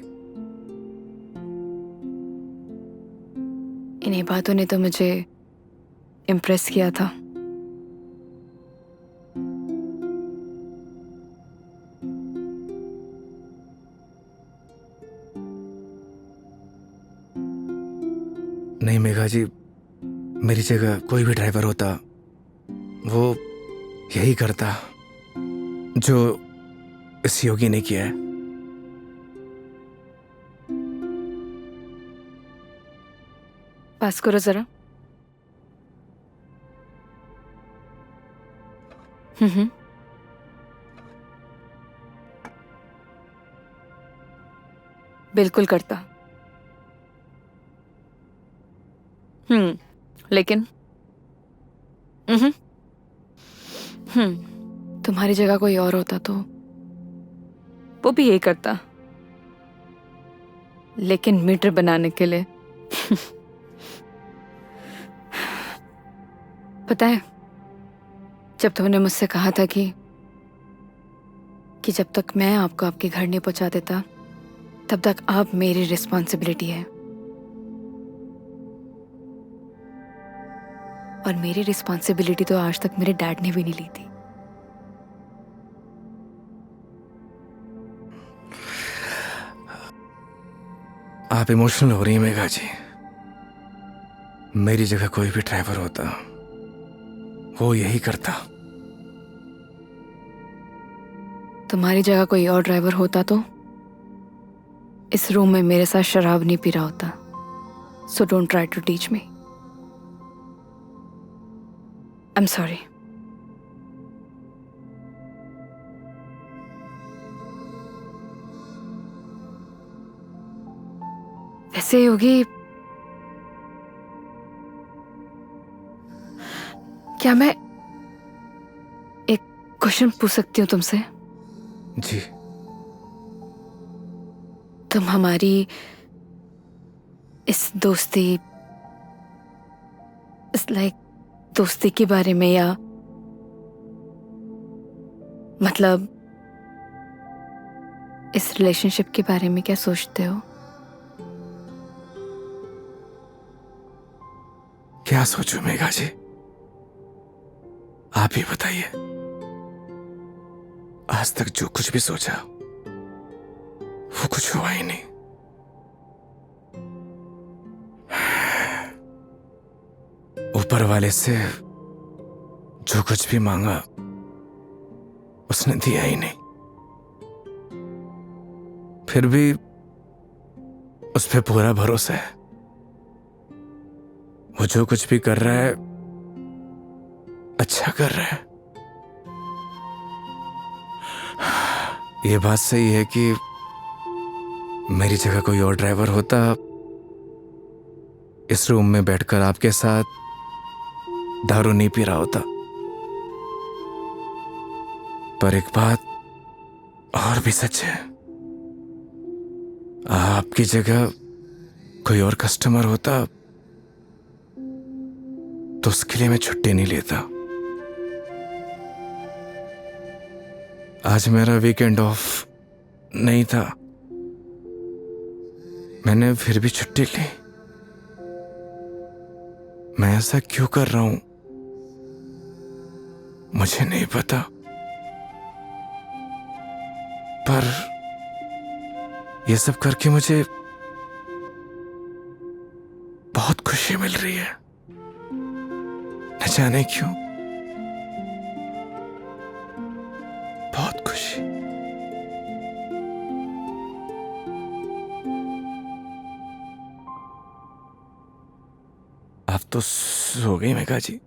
इन्हीं बातों ने तो मुझे इम्प्रेस किया था। नहीं मेघा जी, मेरी जगह कोई भी ड्राइवर होता वो यही करता जो इस योगी ने किया है। पास करो जरा। हम्म। बिल्कुल करता। लेकिन तुम्हारी जगह कोई और होता तो वो भी यही करता, लेकिन मीटर बनाने के लिए। पता है, जब तुमने मुझसे कहा था कि जब तक मैं आपको आपके घर नहीं पहुंचा देता तब तक आप मेरी रिस्पॉन्सिबिलिटी है, और मेरी रिस्पॉन्सिबिलिटी तो आज तक मेरे डैड ने भी नहीं ली थी। आप इमोशनल हो रही हैं मेघा जी। मेरी जगह कोई भी ड्राइवर होता वो यही करता। तुम्हारी जगह कोई और ड्राइवर होता तो इस रूम में मेरे साथ शराब नहीं पी रहा होता। So don't try to teach me. I am sorry. वैसे योगी, क्या मैं एक क्वेश्चन पूछ सकती हूँ तुमसे? जी। तुम हमारी इस दोस्ती, इस दोस्ती के बारे में, या मतलब इस रिलेशनशिप के बारे में क्या सोचते हो? क्या सोचूं मेघा जी, आप ही बताइए। आज तक जो कुछ भी सोचा वो कुछ हुआ ही नहीं। ऊपर वाले से जो कुछ भी मांगा उसने दिया ही नहीं। फिर भी उस पे पूरा भरोसा है। वो जो कुछ भी कर रहा है अच्छा कर रहा है। ये बात सही है कि मेरी जगह कोई और ड्राइवर होता इस रूम में बैठकर आपके साथ दारू नहीं पी रहा होता। पर एक बात और भी सच है, आपकी जगह कोई और कस्टमर होता तो उसके लिए मैं छुट्टी नहीं लेता। आज मेरा वीकेंड ऑफ नहीं था, मैंने फिर भी छुट्टी ली। मैं ऐसा क्यों कर रहा हूं मुझे नहीं पता, पर ये सब करके मुझे बहुत खुशी मिल रही है। न जाने क्यों, बहुत खुशी। आप तो सो गई Megha ji.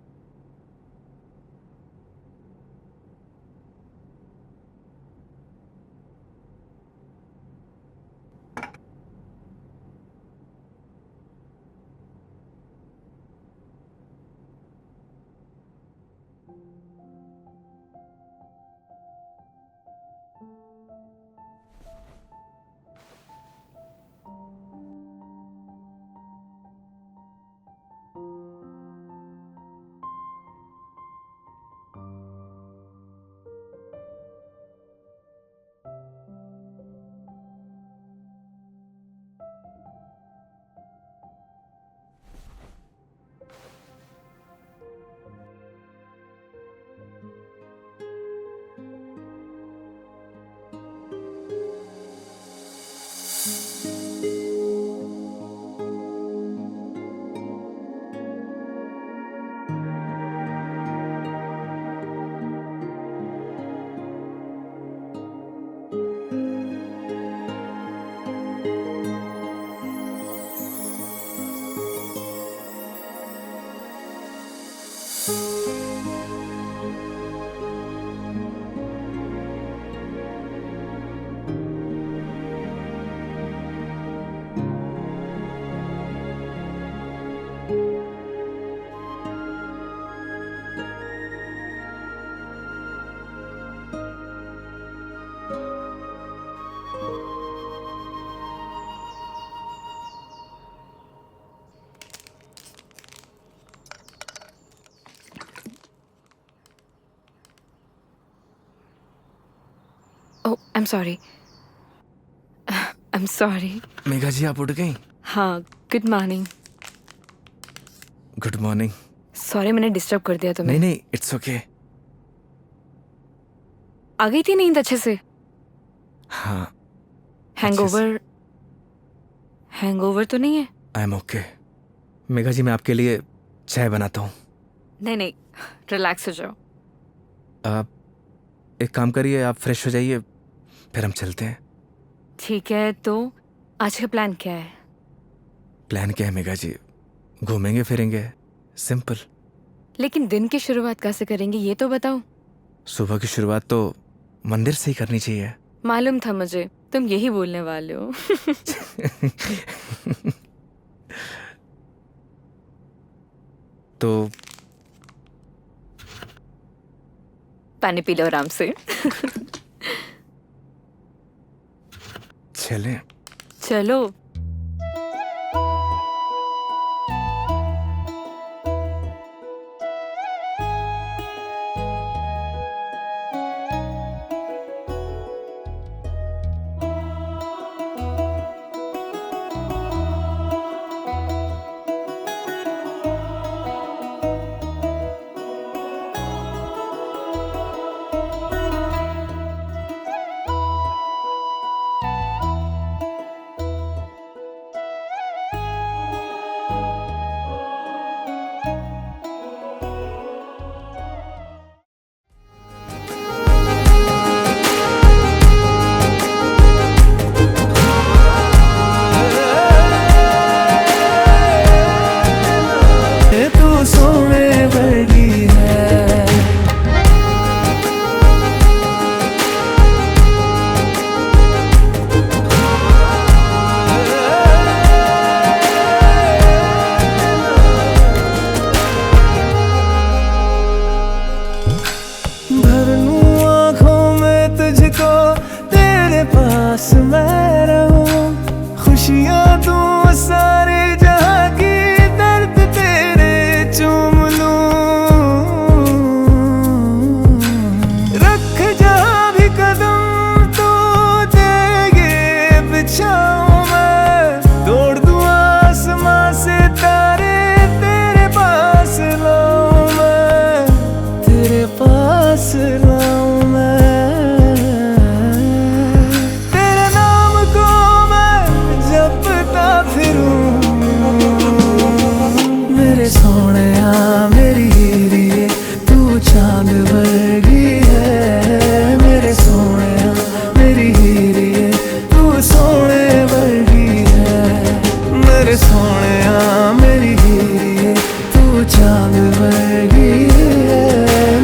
Oh I am sorry, I am sorry. Megha ji आप उठ गई? हाँ, good morning. Good morning. Sorry मैंने डिस्टर्ब कर दिया तुम्हें। नहीं नहीं, इट्स ओके। आ गई थी नींद अच्छे से? हाँ। हैंगओवर हैंगओवर तो नहीं है? I am okay. Megha ji मैं आपके लिए चाय बनाता हूँ। नहीं नहीं, रिलैक्स हो जाओ। आप एक काम करिए, आप फ्रेश हो जाइए, फिर हम चलते हैं। ठीक है, तो आज का प्लान क्या है? प्लान क्या है मेघा जी? घूमेंगे फिरेंगे, सिंपल। लेकिन दिन की शुरुआत कैसे करेंगे ये तो बताओ। सुबह की शुरुआत तो मंदिर से ही करनी चाहिए। मालूम था मुझे तुम यही बोलने वाले हो। तो पानी पी लो आराम से। चलें? चलो। तू सोने वर्गी है। भर लूं आँखों में तुझको, तेरे पास मैं रहूं। खुशियाँ तू सारे जहाँ की, दर्द तेरे चूम लूं। रख जहाँ भी कदम तो देगे बिछाऊं मैं। तोड़ दूं आसमां से तारे, तेरे पास लाऊं मैं। तेरे पास लाऊं मैं। तेरे नाम को मैं जपता फिरूं। मेरे सोहणिया मेरी हीरिए, तू चांद वर्गी है। मेरे सोहणिया मेरी हीरिए, तू सोने वर्गी है। मेरे सोहणिया मेरी हीरिए, तू चांद वर्गी है।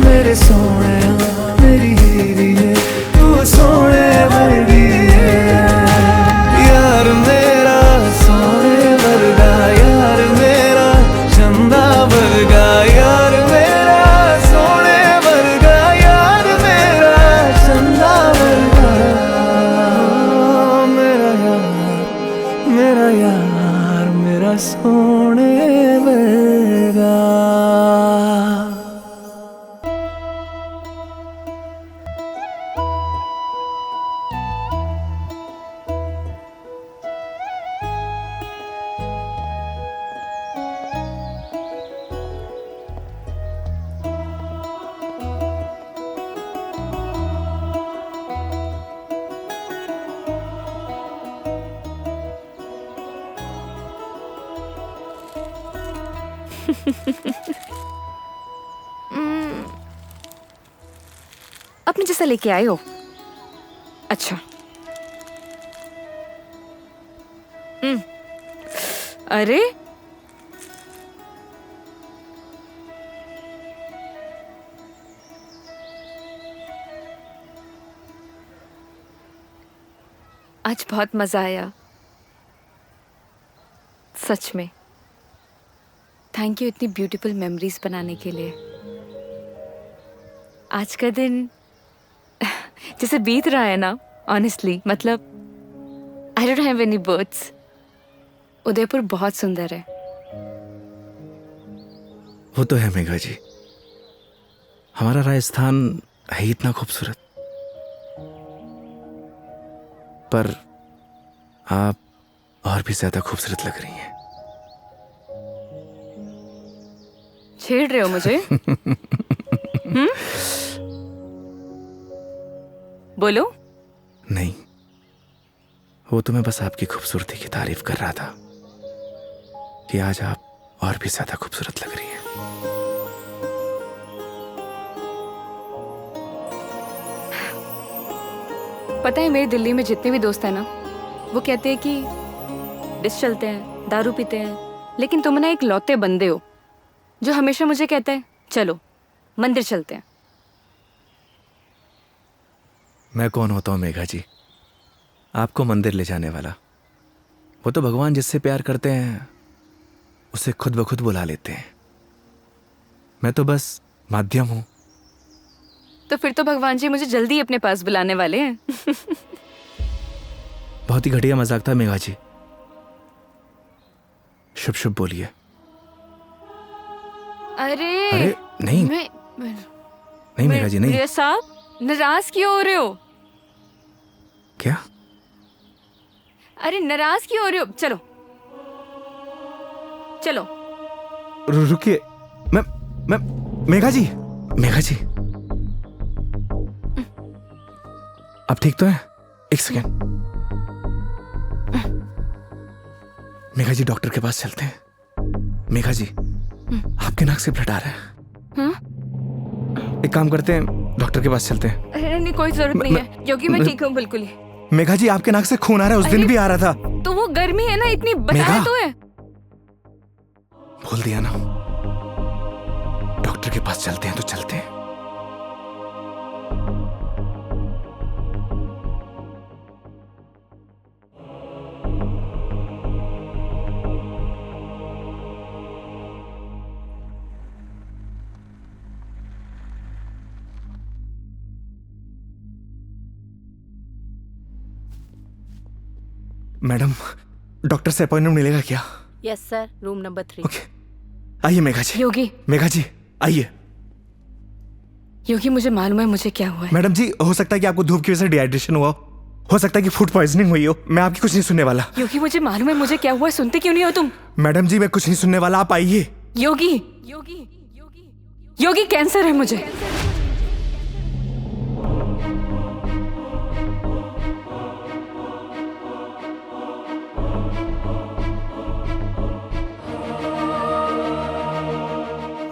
मेरे सोहणिया मेरी हीरिए, तू सोने वर्गी है। यार मेरा सोने वर्गा, यार मेरा चंदा वर्गा। यार मेरा सोने वर्गा, यार मेरा चंदा वर्गा। मेरा यार मेरा सोने वर्गा। अपने जैसा लेके आए हो? अच्छा। अरे आज बहुत मजा आया सच में। थैंक यू इतनी ब्यूटीफुल मेमोरीज बनाने के लिए। आज का दिन जैसे बीत रहा है ना, ऑनेस्टली मतलब I don't have any words. Udaipur बहुत सुंदर है। वो तो है मेघा जी, हमारा राजस्थान है इतना खूबसूरत। पर आप और भी ज्यादा खूबसूरत लग रही हैं। छेड़ रहे हो मुझे? बोलो। नहीं, वो तो मैं बस आपकी खूबसूरती की तारीफ कर रहा था कि आज आप और भी ज्यादा खूबसूरत लग रही हैं। पता है मेरी दिल्ली में जितने भी दोस्त हैं ना, वो कहते हैं कि डिस चलते हैं, दारू पीते हैं, लेकिन तुम ना एक लौते बंदे हो जो हमेशा मुझे कहता है चलो मंदिर चलते हैं। मैं कौन होता हूँ मेघा जी, आपको मंदिर ले जाने वाला? वो तो भगवान जिससे प्यार करते हैं उसे खुद ब खुद बुला लेते हैं। मैं तो बस माध्यम हूं। तो फिर तो भगवान जी मुझे जल्दी अपने पास बुलाने वाले हैं। बहुत ही घटिया मजाक था मेघा जी। शुभ शुभ बोलिए। अरे नहीं मैं नहीं मेघा जी नहीं। मेरे साहब नाराज क्यों हो रहे हो? क्या? अरे नाराज क्यों हो रहे हो? चलो चलो। रुकिए। मैं मेघा जी, मेघा जी आप ठीक तो हैं? एक सेकेंड। मेघा जी डॉक्टर के पास चलते हैं। मेघा जी आपके नाक से ब्लड आ रहा है। एक काम करते हैं, डॉक्टर के पास चलते हैं। अरे नहीं, कोई जरूरत नहीं है क्योंकि मैं ठीक हूँ बिल्कुल ही। मेघा जी आपके नाक से खून आ रहा है, उस दिन भी आ रहा था। तो वो गर्मी है ना, इतनी बताया मेघा। तो है। भूल दिया ना। डॉक्टर के पास चलते हैं तो चलते हैं। मैडम, डॉक्टर से अपॉइंटमेंट मिलेगा क्या? Yes sir, room number 3। Okay, आइए मेघा जी। योगी, मेघा जी आइए। योगी मुझे मालूम है मुझे क्या हुआ है। मैडम जी, हो सकता है कि आपको धूप की वजह से डिहाइड्रेशन हुआ हो सकता है कि फूड पॉइजनिंग हुई हो। मैं आपकी कुछ नहीं सुनने वाला। योगी मुझे मालूम है मुझे क्या हुआ है, सुनते क्यों नहीं हो तुम? मैडम जी मैं कुछ नहीं सुनने वाला, आप आइए। योगी योगी योगी कैंसर है मुझे।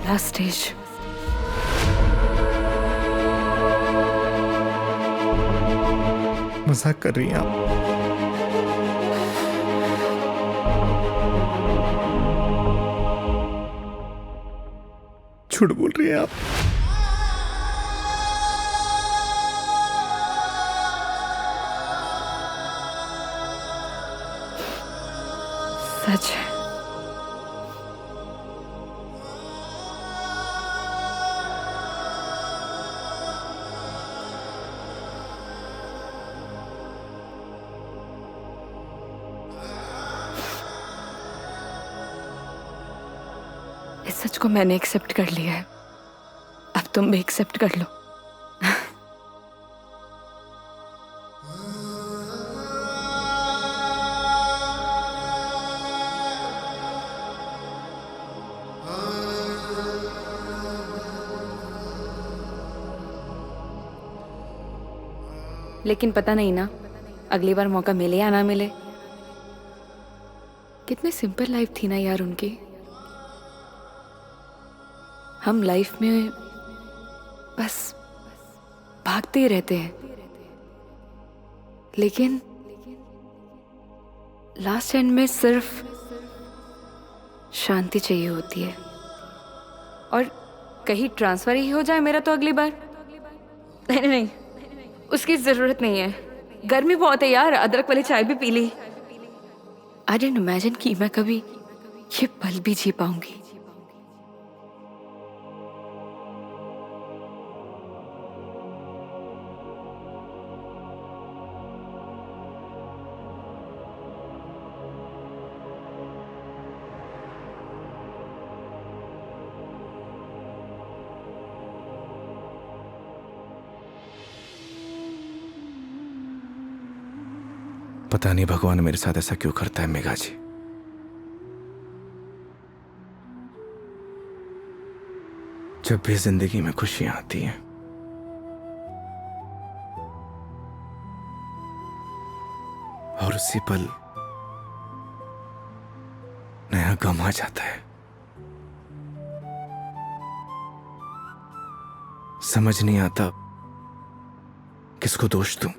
Last stage. मजाक कर रही हैं आप? झूठ बोल रही हैं आप? सच है। इस सच को मैंने एक्सेप्ट कर लिया है, अब तुम भी एक्सेप्ट कर लो। लेकिन पता नहीं ना अगली बार मौका मिले या ना मिले। कितनी सिंपल लाइफ थी ना यार उनकी। हम लाइफ में बस भागते ही रहते हैं, लेकिन लास्ट एंड में सिर्फ शांति चाहिए होती है। और कहीं ट्रांसफर ही हो जाए मेरा तो अगली बार। नहीं नहीं, उसकी जरूरत नहीं है। गर्मी बहुत है यार, अदरक वाली चाय भी पी ली। आई डिडंट इमेजिन कि मैं कभी ये पल भी जी पाऊंगी। पता नहीं भगवान मेरे साथ ऐसा क्यों करता है मेघा जी। जब भी जिंदगी में खुशियां आती हैं और उसी पल नया गम आ जाता है, समझ नहीं आता किसको दोष दूं।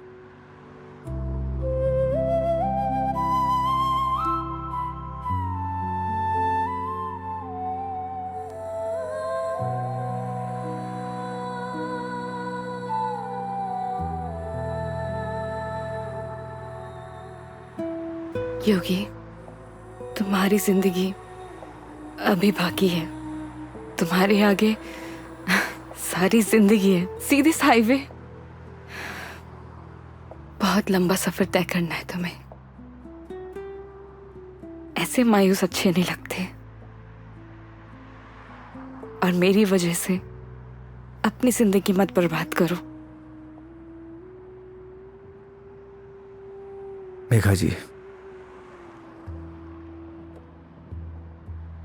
योगी, तुम्हारी जिंदगी अभी बाकी है। तुम्हारे आगे सारी जिंदगी है, सीधे हाईवे। बहुत लंबा सफर तय करना है तुम्हें। ऐसे मायूस अच्छे नहीं लगते। और मेरी वजह से अपनी जिंदगी मत बर्बाद करो। मेघा जी,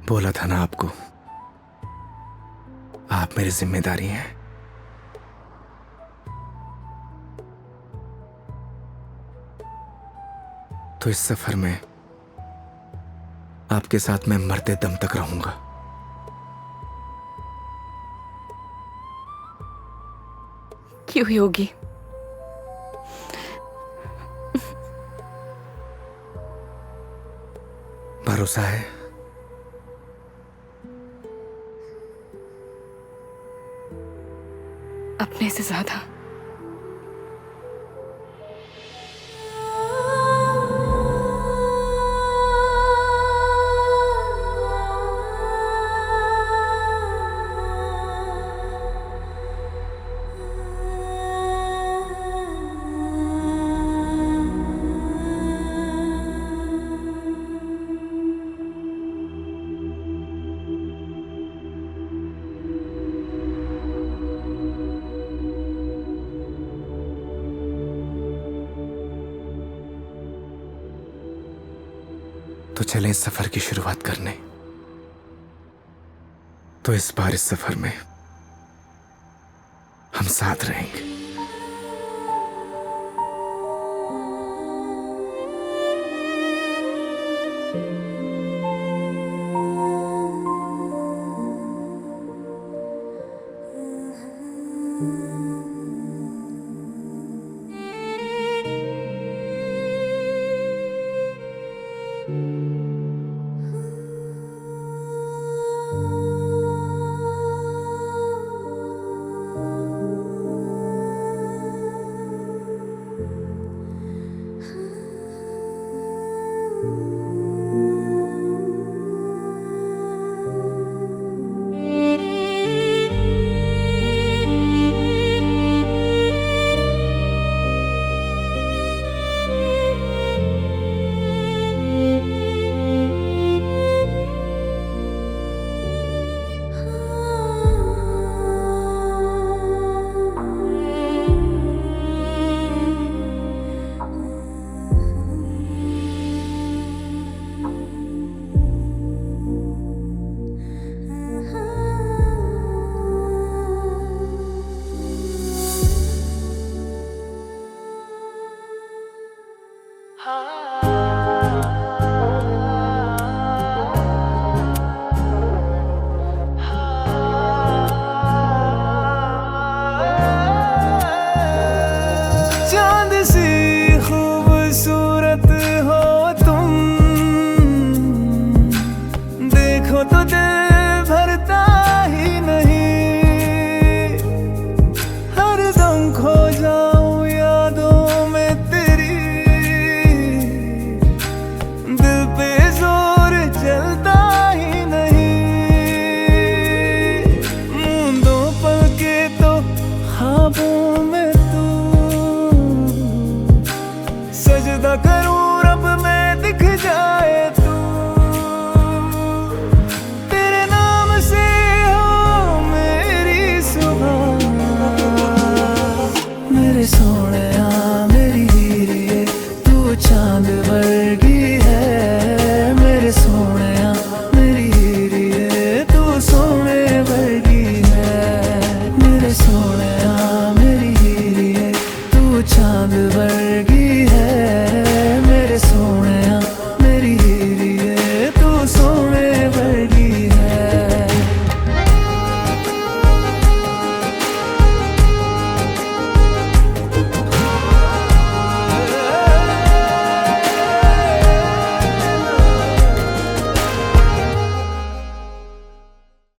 बोला था ना आपको, आप मेरी जिम्मेदारी हैं। तो इस सफर में आपके साथ मैं मरते दम तक रहूंगा। क्यों योगी? भरोसा है। अपने से ज्यादा। तो चलें इस सफर की शुरुआत करने। तो इस बार इस सफर में हम साथ रहेंगे।